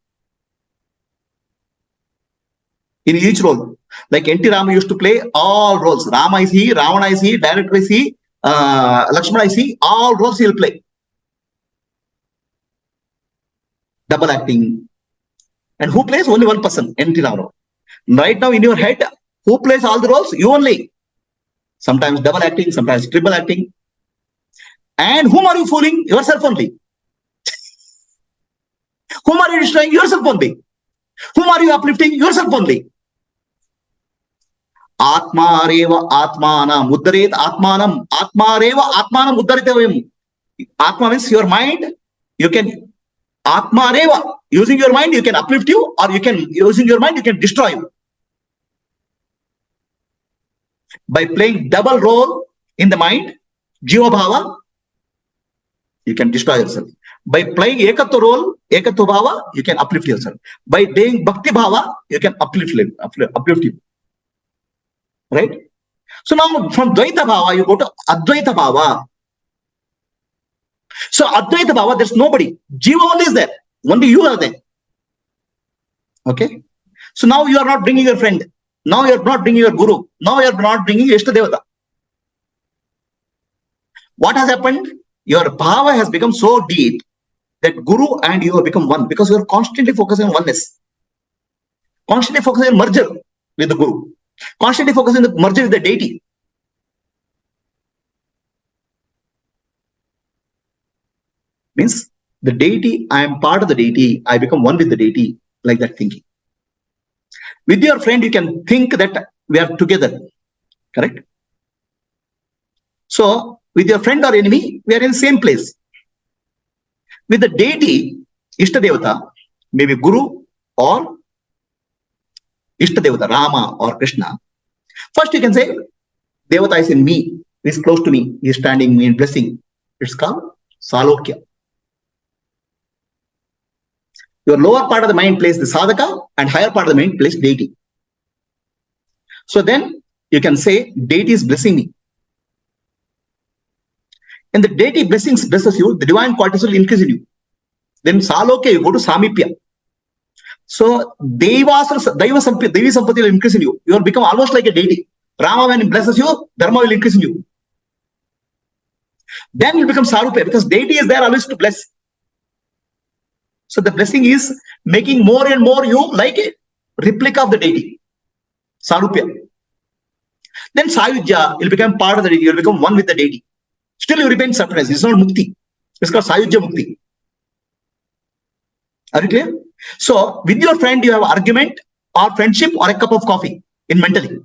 In each role. Like N.T. Rama used to play all roles. Rama is he, Ravana is he, director is he, Lakshmana is he, all roles he will play. Double acting. And who plays? Only one person, N.T. Rama. Right now in your head, who plays all the roles? You only. Sometimes double acting, sometimes triple acting. And whom are you fooling? Yourself only. Whom are you destroying? Yourself only. Whom are you uplifting? Yourself only. Atma reva atmana muddaret atmanam. Atma reva atmanam muddaritavim. Atma means your mind. You can Atma reva. Using your mind, you can uplift you, or you can using your mind, you can destroy you. By playing double role in the mind, Jiva Bhava, you can destroy yourself. By playing Ekatva role, Ekatva Bhava, you can uplift yourself. By doing Bhakti Bhava, you can uplift you. Right? So now from Dvaita Bhava, you go to Advaita Bhava. So Advaita Bhava, there's nobody. Jiva only is there. Only you are there. Okay? So now you are not bringing your friend. Now you are not bringing your guru. Now you are not bringing Ishta Devata. What has happened? Your bhava has become so deep that Guru and you have become one, because you are constantly focusing on oneness, constantly focusing on merger with the Guru, constantly focusing on the merger with the deity. Means the deity, I am part of the deity, I become one with the deity, like that thinking. With your friend, you can think that we are together, correct? So with your friend or enemy, we are in the same place. With the deity, Ishta Devata, maybe Guru or Ishta Devata, Rama or Krishna. First you can say, Devata is in me, is close to me, he is standing me in blessing. It's called Salokya. Your lower part of the mind plays the sadhaka and higher part of the mind plays deity. So then you can say, deity is blessing me. And the deity blessings blesses you, the divine qualities will increase in you. Then Salokya, you go to Samipya. So Devi Sampati will increase in you. You will become almost like a deity. Rama, when he blesses you, Dharma will increase in you. Then you become Sarupya, because deity is there always to bless. So the blessing is making more and more you like a replica of the deity. Sarupya. Then Sayujya, you'll become part of the deity, you'll become one with the deity. Still you remain separate. It's not Mukti. It's called Sayujya Mukti. Are you clear? So with your friend, you have argument or friendship or a cup of coffee in mentally.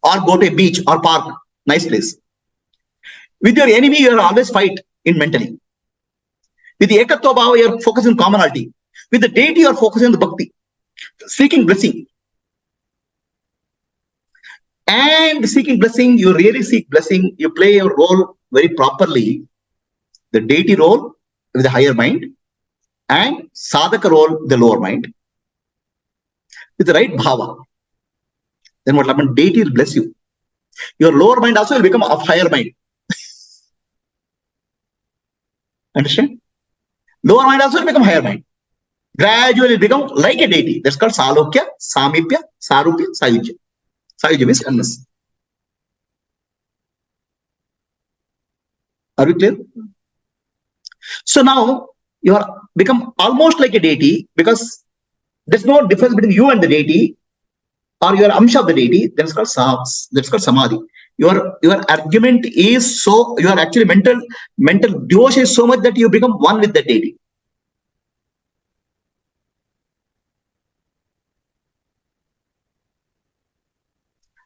Or go to a beach or park, nice place. With your enemy, you are always fight in mentally. With the Ekatva Bhava, you are focusing on commonality. With the deity, you are focusing on the bhakti, seeking blessing. And seeking blessing, you really seek blessing, you play your role very properly. The deity role with the higher mind, and sadhaka role, the lower mind. With the right bhava, then what happens? Deity will bless you. Your lower mind also will become of higher mind. Understand? Lower mind also will become higher mind. Gradually become like a deity. That's called Salokya, Samipya, Sarupya, Sayujya. Sayujya means oneness. Are we clear? So now you are become almost like a deity, because there's no difference between you and the deity, or your amsha of the deity. That's called samadhi. Your argument is so, you are actually mental devotion is so much that you become one with the deity.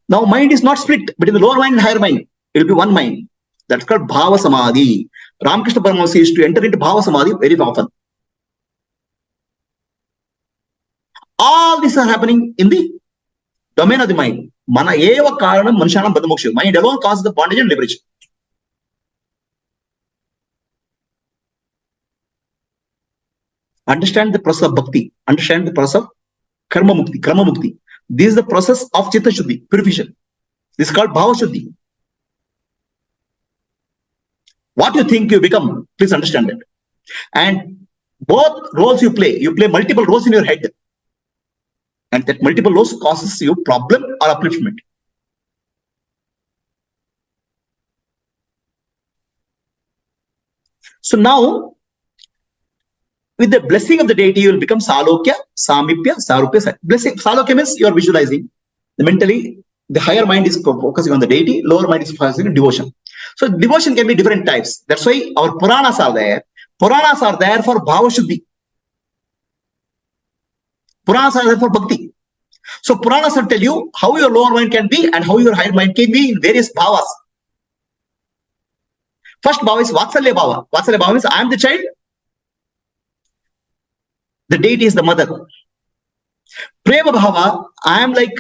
Now mind is not split between the lower mind and higher mind. It will be one mind. That's called bhava samadhi. Ramakrishna Paramahansa used to enter into bhava samadhi very often. All these are happening in the domain of the mind. Mana eva karanam manushyanam bandhamoksha. Mind alone causes the bondage and liberation. Understand the process of bhakti. Understand the process of karma mukti. This is the process of chitta shuddhi, purification. This is called bhava shuddhi. What you think you become, please understand it. And both roles you play multiple roles in your head. And that multiple roles causes you problem or upliftment. So now, with the blessing of the deity, you will become Salokya, Samipya, Sarupya. Blessing, Salokya means you are visualizing. Mentally, the higher mind is focusing on the deity, lower mind is focusing on devotion. So devotion can be different types. That's why our Puranas are there. Puranas are there for Bhava Shuddhi. Puranas are there for Bhakti. So Puranas will tell you how your lower mind can be and how your higher mind can be in various bhavas. First bhava is Vatsalya Bhava. Vatsalya Bhava means I am the child. The deity is the mother. Prema Bhava, I am like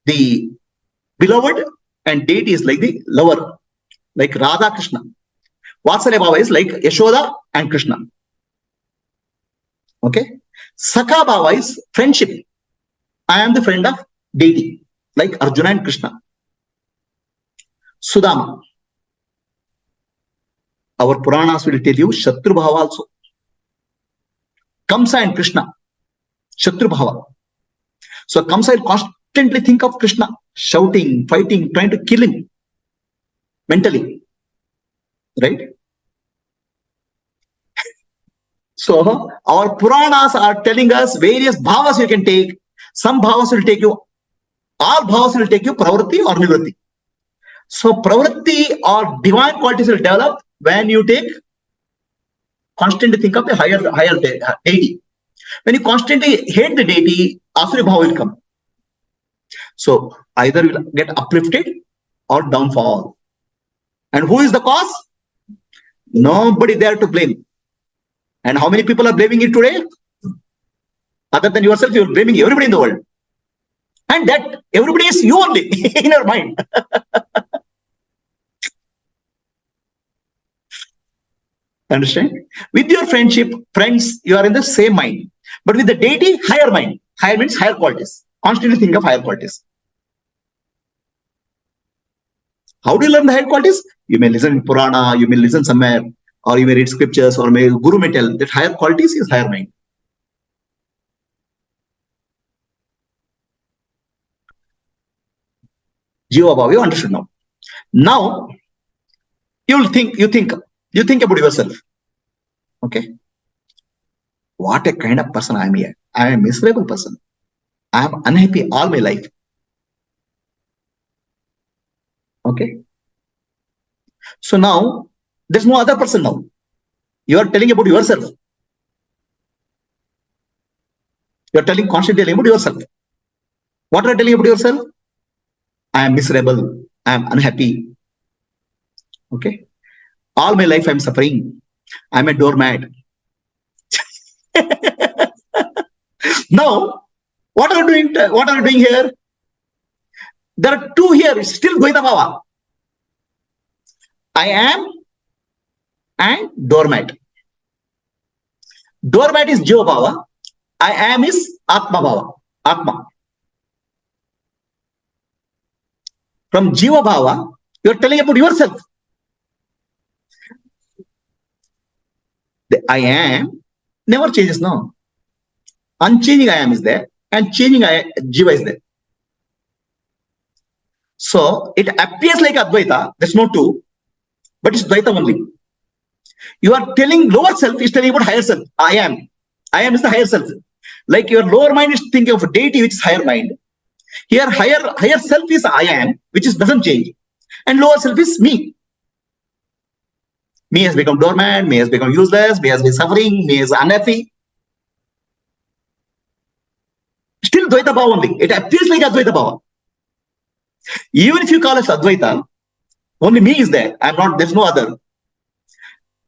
the beloved and deity is like the lover, like Radha Krishna. Vatsalya Bhava is like Yashoda and Krishna. Okay. Sakha Bhava is friendship. I am the friend of deity, like Arjuna and Krishna. Sudama. Our Puranas will tell you Shatru Bhava also. Kamsa and Krishna, Shatru Bhava. So Kamsa will constantly think of Krishna, shouting, fighting, trying to kill him mentally. right? So our Puranas are telling us various bhavas you can take. Some bhavas will take you, all bhavas will take you pravritti or nivritti. So pravritti or divine qualities will develop when you take constantly think of the higher deity. When you constantly hate the deity, asura bhava will come. So either will get uplifted or downfall. And who is the cause? Nobody there to blame. And how many people are blaming it today? Other than yourself, you're blaming everybody in the world. And that everybody is you only in your mind. Understand? With your friends, you are in the same mind. But with the deity, higher mind. Higher means higher qualities. Constantly think of higher qualities. How do you learn the higher qualities? You may listen in Purana, you may listen somewhere, or you may read scriptures, or may Guru may tell that higher qualities is higher mind. Jiva Bhava, you understood now. Now you think about yourself. Okay. What a kind of person I am here. I am a miserable person. I am unhappy all my life. Okay. So now there's no other person now. You are telling about yourself. You are constantly telling about yourself. What are you telling about yourself? I am miserable. I am unhappy. Okay. All my life I am suffering. I am a doormat. Now, what are you doing? What are you doing here? There are two here. Still Advaita Bhava. I am and doormat. Doormat is Jiva Bhava. I am is Atma Bhava. Atma. From Jiva Bhava, you are telling about yourself. The I am never changes now. Unchanging I am is there, and changing Jiva is there. So it appears like Advaita. There's no two, but it's Dvaita only. You are telling lower self is telling about higher self. I am. I am is the higher self. Like your lower mind is thinking of a deity, which is higher mind. Here, higher self is I am, which is doesn't change, and lower self is me. Me has become dormant. Me has become useless. Me has been suffering. Me is unhappy. Still Dvaita Bhava only. It appears like Advaita Bhava. Even if you call us Advaita, only me is there. I'm not. There's no other.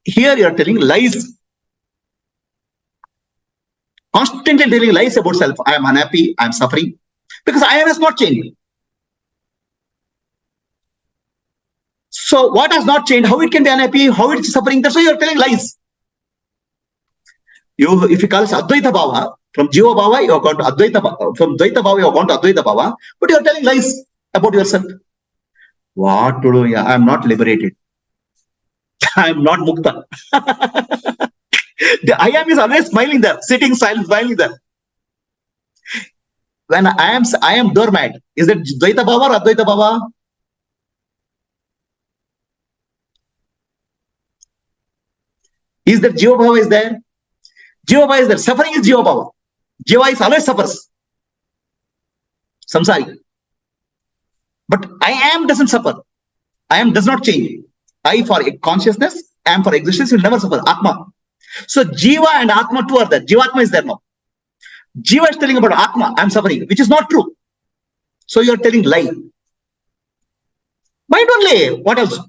Here you are telling lies. Constantly telling lies about self. I am unhappy. I am suffering. Because I am has not changed. So what has not changed? How it can be unhappy? How it is suffering? That's why you are telling lies. If you call it Advaita Bhava, from Jiva Bhava, you have gone to Advaita Bhava. From Dvaita Bhava, you have gone to Advaita Bhava. But you are telling lies about yourself. What to do? Yeah, I am not liberated. I am not Mukta. The I am is always smiling there, sitting silent, smiling there. When I am doormat. Is that Dvaita Bhava or Advaita Bhava? Is that Jiva Bhava is there? Jiva Bhava is there. Suffering is Jiva Bhava. Jiva is always suffers. Samsari. But I am doesn't suffer. I am does not change. I for consciousness, am for existence will never suffer. Atma. So Jiva and Atma two are there. Jivatma is there now. Jiva is telling about Atma, I am suffering, which is not true. So you are telling lie. Mind only. What else?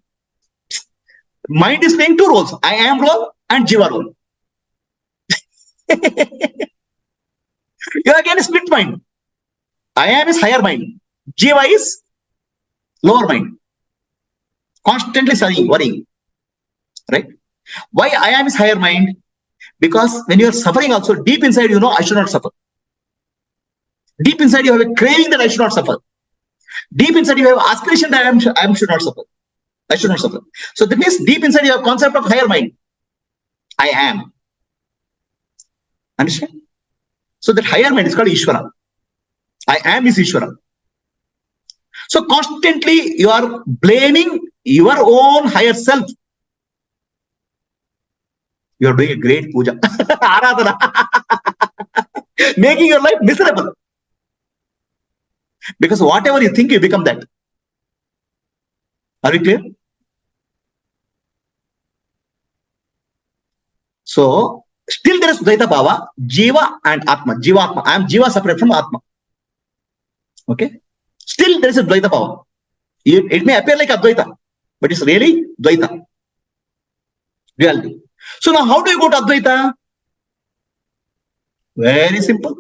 Mind is playing two roles. I am role and Jiva role. You are again a split mind. I am is higher mind. Jiva is lower mind. Constantly worrying. Right? Why I am is higher mind? Because when you are suffering also, deep inside you know I should not suffer. Deep inside you have a craving that I should not suffer. Deep inside you have aspiration that I should not suffer. I should not suffer. So that means deep inside you have concept of higher mind. I am. Understand? So that higher mind is called Ishvara. I am is Ishvara. So constantly you are blaming your own higher self You are doing a great puja. Aradhana. Making your life miserable. Because whatever you think, you become that. Are we clear? So, still there is Dvaita Bhava, Jiva and Atma. Jiva Atma. I am Jiva separate from Atma. Okay? Still there is a Dvaita Bhava. It may appear like Advaita, but it's really Dvaita. Reality. So now how do you go to Advaita? Very simple.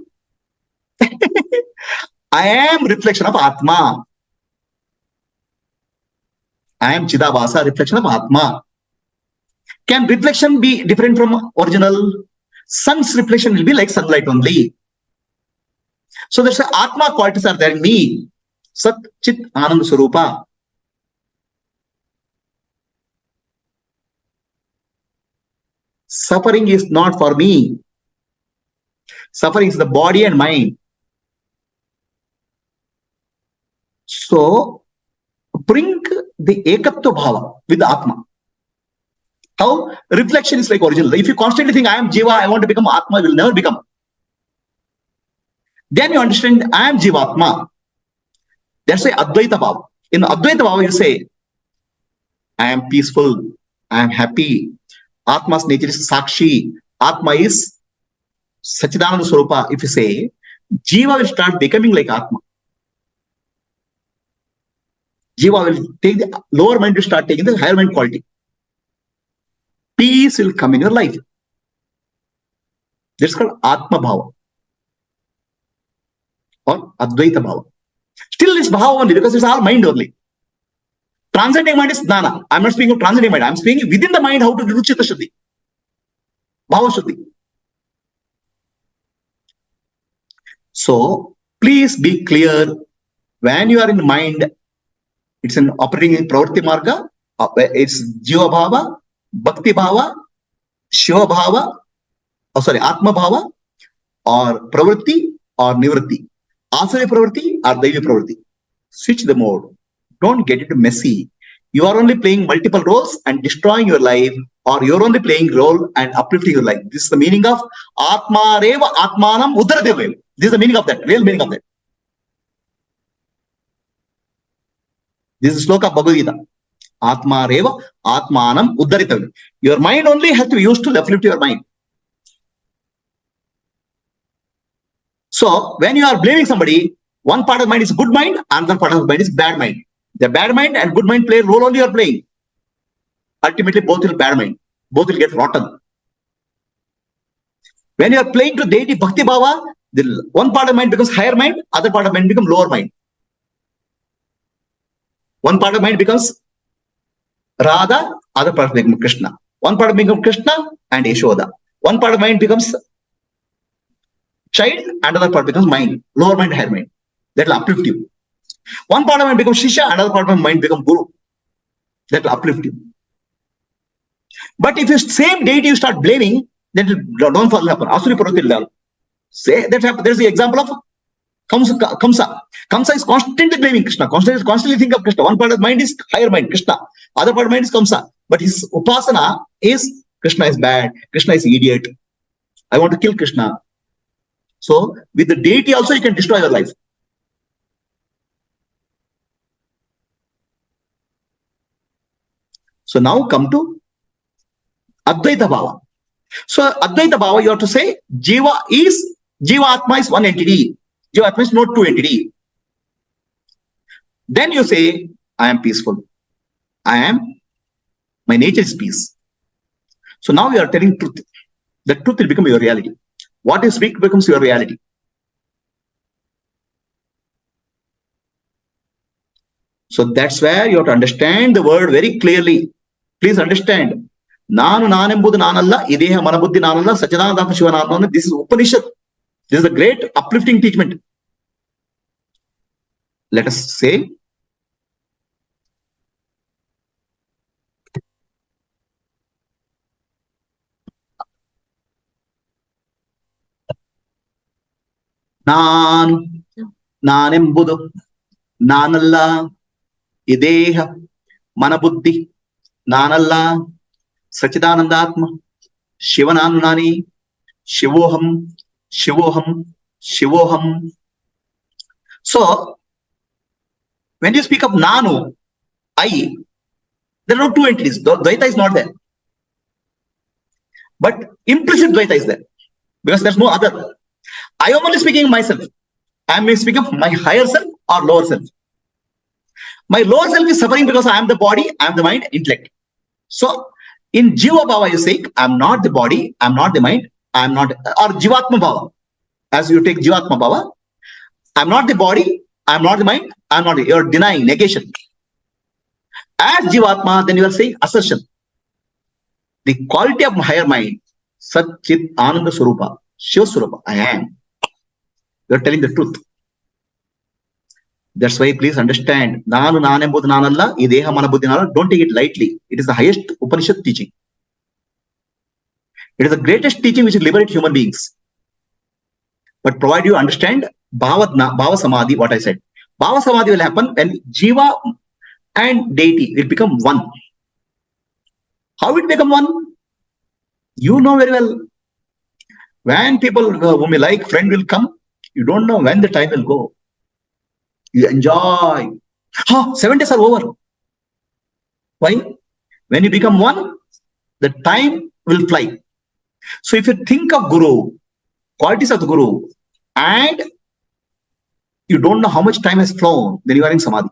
I am reflection of Atma. I am Chidabhasa, reflection of Atma. Can reflection be different from original? Sun's reflection will be like sunlight only. So there's Atma qualities are there in me. Sat, Chit, Anand, Swarupa. Suffering is not for me. Suffering is the body and mind. So bring the Ekatva Bhava with the Atma. How? Reflection is like original. If you constantly think, I am Jiva, I want to become Atma, you will never become. Then you understand, I am Jivatma. That's why Advaita Bhava. In Advaita Bhava, you say, I am peaceful, I am happy. Atma's nature is Sakshi. Atma is Sachidananda Swarupa. If you say, Jiva will start becoming like Atma. Jiva will take the lower mind to start taking the higher mind quality. Peace will come in your life. That's called Atma Bhava or Advaita Bhava. Still this Bhava only because it's all mind only. Transcending mind is Jnana. I'm not speaking of transcending mind. I'm speaking within the mind how to do Chitta Shuddhi. Bhava Shuddhi. So please be clear. When you are in mind, it's an operating in Pravritti Marga. It's Jiva Bhava, Bhakti Bhava, Shiva Bhava, Atma Bhava, or Pravritti or Nivritti. Asari Pravritti or Daivi Pravritti. Switch the mode. Don't get it messy. You are only playing multiple roles and destroying your life, or you're only playing role and uplifting your life. This is the meaning of Atma Reva Atmanam Uddaradev. This is the meaning of that, real meaning of that. This is sloka of Bhagavad Gita. Atma Reva Atmanam Uddharitav. Your mind only has to be used to uplift your mind. So when you are blaming somebody, one part of the mind is good mind, another part of the mind is bad mind. The bad mind and good mind play a role only you are playing. Ultimately, both will bad mind. Both will get rotten. When you are playing to deity Bhakti Bhava, the one part of mind becomes higher mind, other part of mind becomes lower mind. One part of mind becomes Radha, other part becomes Krishna. One part becomes Krishna and Yashoda. One part of mind becomes child, another part becomes mind, lower mind, higher mind. That will uplift you. One part of mind becomes Shishya, another part of mind becomes Guru. That will uplift you. But if you same deity you start blaming, then don't fall happen. Asuri Parvati say that happen. There's the example of Kamsa. Kamsa is constantly blaming Krishna, constantly think of Krishna. One part of mind is higher mind, Krishna. Other part of mind is Kamsa. But his upasana is Krishna is bad, Krishna is idiot. I want to kill Krishna. So with the deity also you can destroy your life. So now come to Advaita Bhava. So Advaita Bhava, you have to say Jiva Atma is one entity. Jiva Atma is not two entity. Then you say, I am peaceful. My nature is peace. So now you are telling truth. The truth will become your reality. What you speak becomes your reality. So that's where you have to understand the word very clearly. Please understand. Nanu Nanembudu Nanalla, Ideha Manabuddhi Nanalla, Sachidananda Shiva Nanalla. This is Upanishad. This is a great uplifting teachment. Let us say, Nanembudu Nanalla, Ideha Manabuddhi Nanalla, Sachidananda Atma. Shivananani, Shivoham, Shivoham, Shivoham. So, when you speak of Nanu, I, there are no two entities. Dvaita is not there. But implicit Dvaita is there. Because there's no other. I am only speaking of myself. I am speaking of my higher self or lower self. My lower self is suffering because I am the body, I am the mind, intellect. So, in Jiva Bhava, you say, I am not the body, I am not the mind, I am not, or Jivatma Bhava. As you take Jivatma Bhava, I am not the body, I am not the mind, I am not, you are denying, negation. As Jivatma, then you are saying assertion. The quality of higher mind, Sat Chit Ananda Swarupa, Shiva Swarupa, I am. You are telling the truth. That's why please understand, Nanu Nanembud Nanalla, Ideha Manabuddhi Nala, don't take it lightly. It is the highest Upanishad teaching. It is the greatest teaching which will liberate human beings. But provide you understand Bhava Samadhi, what I said. Bhava Samadhi will happen when Jiva and deity will become one. How it become one? You know very well. When people whom you like, friend will come, you don't know when the time will go. You enjoy. 7 days are over. Why? When you become one, the time will fly. So if you think of Guru, qualities of the Guru, and you don't know how much time has flown, then you are in Samadhi.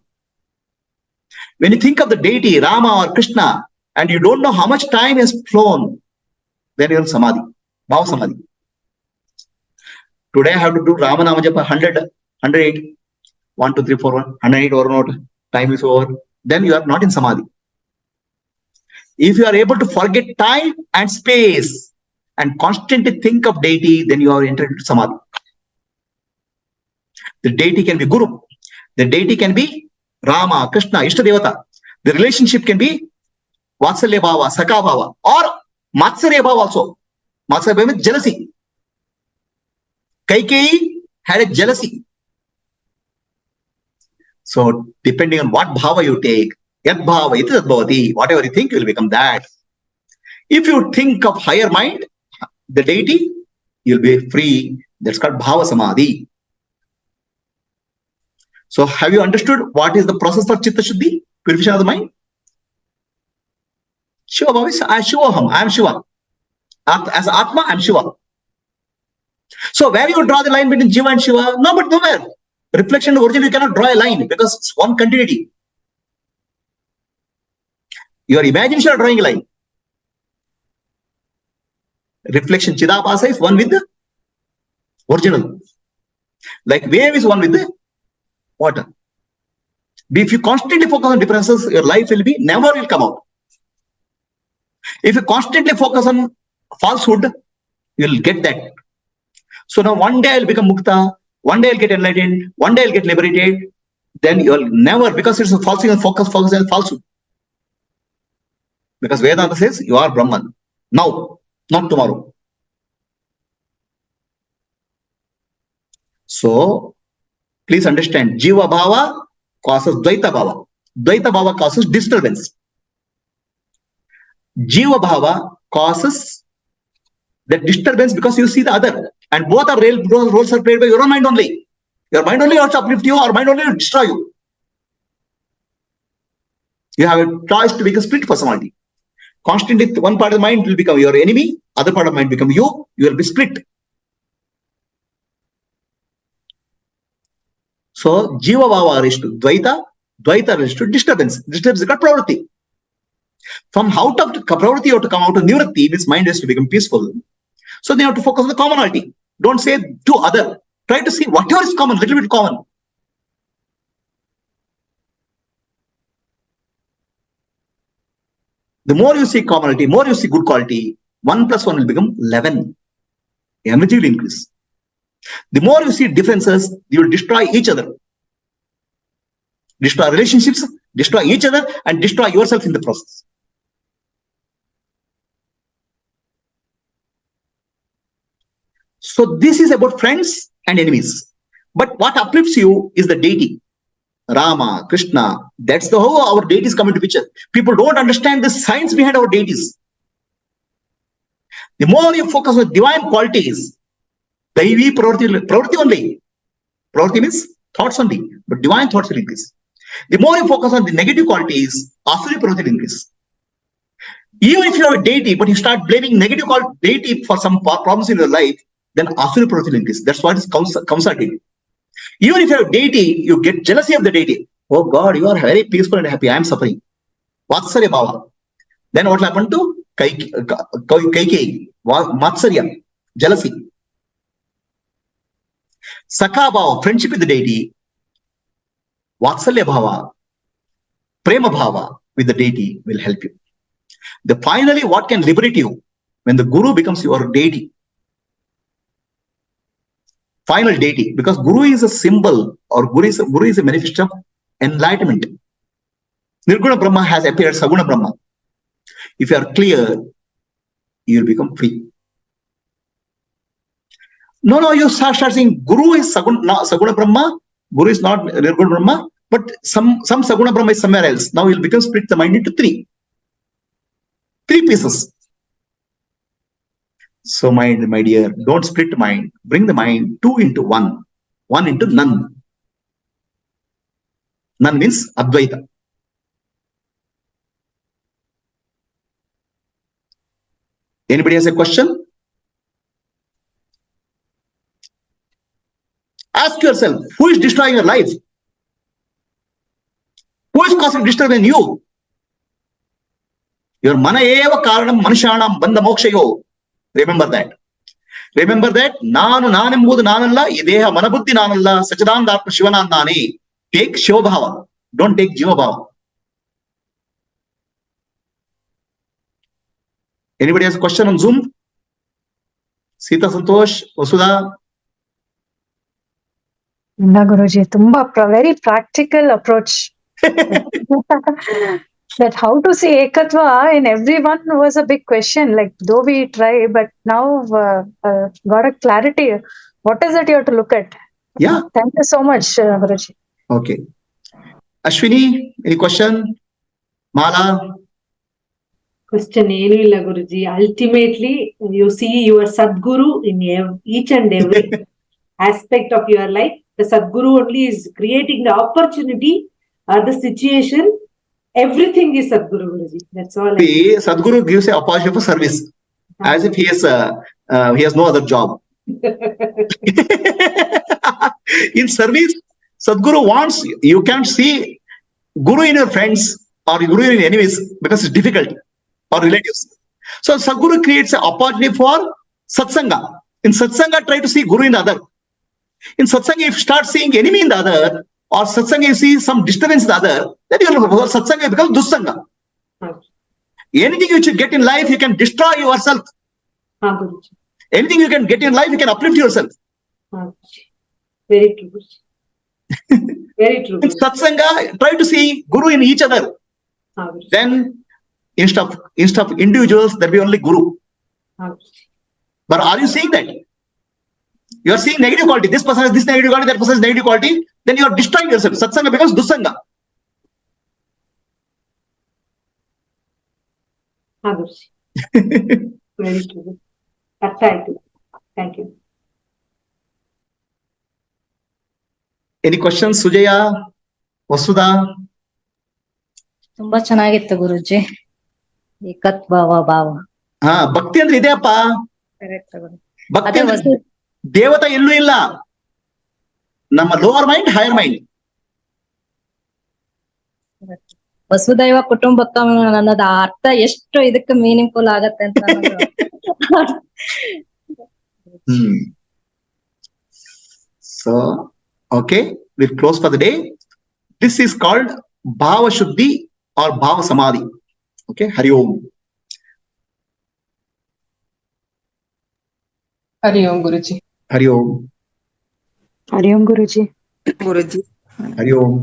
When you think of the deity, Rama or Krishna, and you don't know how much time has flown, then you are in Samadhi, Bhava Samadhi. Today I have to do Rama Nama Japa 100, 108, 1, 2, 3, 4, 108 or not, time is over, then you are not in Samadhi. If you are able to forget time and space and constantly think of deity, then you are entered into Samadhi. The deity can be Guru. The deity can be Rama, Krishna, Ishtadevata. The relationship can be Vatsalya Bhava, Saka Bhava, or Matsarya Bhava also. Matsarya Bhava means jealousy. Kaikeyi had a jealousy. So, depending on what Bhava you take, Yat Bhava, Iti Tat Bhavati, whatever you think, you will become that. If you think of higher mind, the deity, you'll be free. That's called Bhava Samadhi. So, have you understood what is the process of Chitta Shuddhi, purification of the mind? Shiva Bhava is Shivoham, I am Shiva. As Atma, I am Shiva. So, where you draw the line between Jiva and Shiva? No, but nowhere. Reflection and origin, you cannot draw a line because it's one continuity. Your imagination are drawing a line. Reflection, Chidabhasa is one with the original. Like wave is one with the water. If you constantly focus on differences, your life will be never will come out. If you constantly focus on falsehood, you will get that. So now one day I'll become Mukta, one day I'll get enlightened, one day I'll get liberated. Then you'll never, because it's a falsing and focus on falsehood. Because Vedanta says you are Brahman. Now, not tomorrow. So, please understand, Jiva Bhava causes Dvaita Bhava. Dvaita Bhava causes disturbance. Jiva Bhava causes the disturbance because you see the other. And both are roles are played by your own mind only. Your mind only wants to uplift you, or mind only to destroy you. You have a choice to make a split personality. Constantly, one part of the mind will become your enemy, other part of the mind become you will be split. So, Jiva Bhava relates to Dvaita, Dvaita relates to disturbance. Disturbance is called Pravritti. From out of Pravritti, you have to come out of Nivritti, means mind has to become peaceful. So, they have to focus on the commonality. Don't say to other. Try to see whatever is common, little bit common. The more you see commonality, more you see good quality, 1 plus 1 will become 11. Energy will increase. The more you see differences, you will destroy each other. Destroy relationships, destroy each other, and destroy yourself in the process. So this is about friends and enemies. But what uplifts you is the deity. Rama, Krishna, that's the how our deities come into picture. People don't understand the science behind our deities. The more you focus on divine qualities, Daivi Pravrti only. Pravrti means thoughts only, but divine thoughts will increase. The more you focus on the negative qualities, Asuri Pravrti will increase. Even if you have a deity, but you start blaming negative deity for some problems in your life, then Asuri Pravrti will increase. That's what is Kamsa did. Even if you have a deity, you get jealousy of the deity. Oh God, you are very peaceful and happy. I am suffering. Vatsalya Bhava. Then what happened to Kaikeyi? Matsarya, jealousy. Sakha Bhava, friendship with the deity. Vatsalya Bhava, Prema Bhava with the deity will help you. Finally, what can liberate you? When the Guru becomes your deity. Final deity. Because Guru is a symbol, or Guru is a manifestation of enlightenment. Nirguna Brahma has appeared Saguna Brahma. If you are clear, you will become free. No, you start saying Guru is Saguna Brahma, Guru is not Nirguna Brahma, but some Saguna Brahma is somewhere else. Now you will become split the mind into three pieces. So my dear, don't split mind. Bring the mind 2 into 1, 1 into none. None means Advaita. Anybody has a question? Ask yourself, who is destroying your life? Who is causing disturbance in you? Your mana eva karanam manushanam bandha mokshayo. Remember that. Remember that. Nanu nanembudu nanalla, ideha manabuddhi nanalla, sachidananda atma shivanandani. Take Shiva Bhava. Don't take Jiva Bhava. Anybody has a question on Zoom? Sita Santosh, Vasudha? No, Guruji, very practical approach. That how to see Ekatva in everyone was a big question. Like, though we try, but now got a clarity. What is it you have to look at? Yeah. Thank you so much, Guruji. Okay. Ashwini, any question? Mala? Question ಏನು ಇಲ್ಲ ಗುರುಜಿ. Ultimately, you see your Sadguru in each and every aspect of your life. The Sadguru only is creating the opportunity or the situation. Everything is Sadguru, Guruji. That's all. See, Sadguru gives an opportunity for service, as if he has no other job. In service, Sadguru wants, you can't see Guru in your friends or Guru in your enemies because it's difficult, or relatives. So Sadguru creates an opportunity for Satsanga. In Satsanga, try to see Guru in the other. In Satsanga, if you start seeing enemy in the other, or Satsanga, you see some disturbance in the other, then your Satsanga becomes Dussanga. Anything you should get in life, you can destroy yourself. Anything you can get in life, you can uplift yourself. Very true. Very true. In Satsanga, try to see Guru in each other. Then, instead of individuals, there will be only Guru. But are you seeing that? You are seeing negative quality. This person has this negative quality, that person has negative quality. Then you are destroying yourself. Satsanga becomes Dussanga. Very true. Thank you. Any questions, Sujaya, Vasudha? ತುಂಬಾ ಚೆನ್ನಾಗಿತ್ತು ಗುರುಜಿ. ಏಕತ್ ಭಾವ. ಭಕ್ತಿ ಅಂದ್ರೆ ಇದೆಯಪ್ಪ. ಭಕ್ತಿ ಅಂದ್ರೆ ದೇವತಾ ಎಲ್ಲೂ ಇಲ್ಲ. ನಮ್ಮ ಲೋವರ್ ಮೈಂಡ್, ಹೈಯರ್ ಮೈಂಡ್. ವಸುದೈವ ಕುಟುಂಬಕ ಅನ್ನೋದು ಅರ್ಥ ಎಷ್ಟು ಇದಕ್ಕೆ ಮೀನಿಂಗ್ಫುಲ್ ಆಗತ್ತೆ ಅಂತ. So, okay, we'll close for the day. This is called Bhava Shuddhi or Bhava Samadhi. Okay, Hari Om. Hari Om, Guruji. Hari Om. Hari Om, Guruji. Guruji. Hari Om.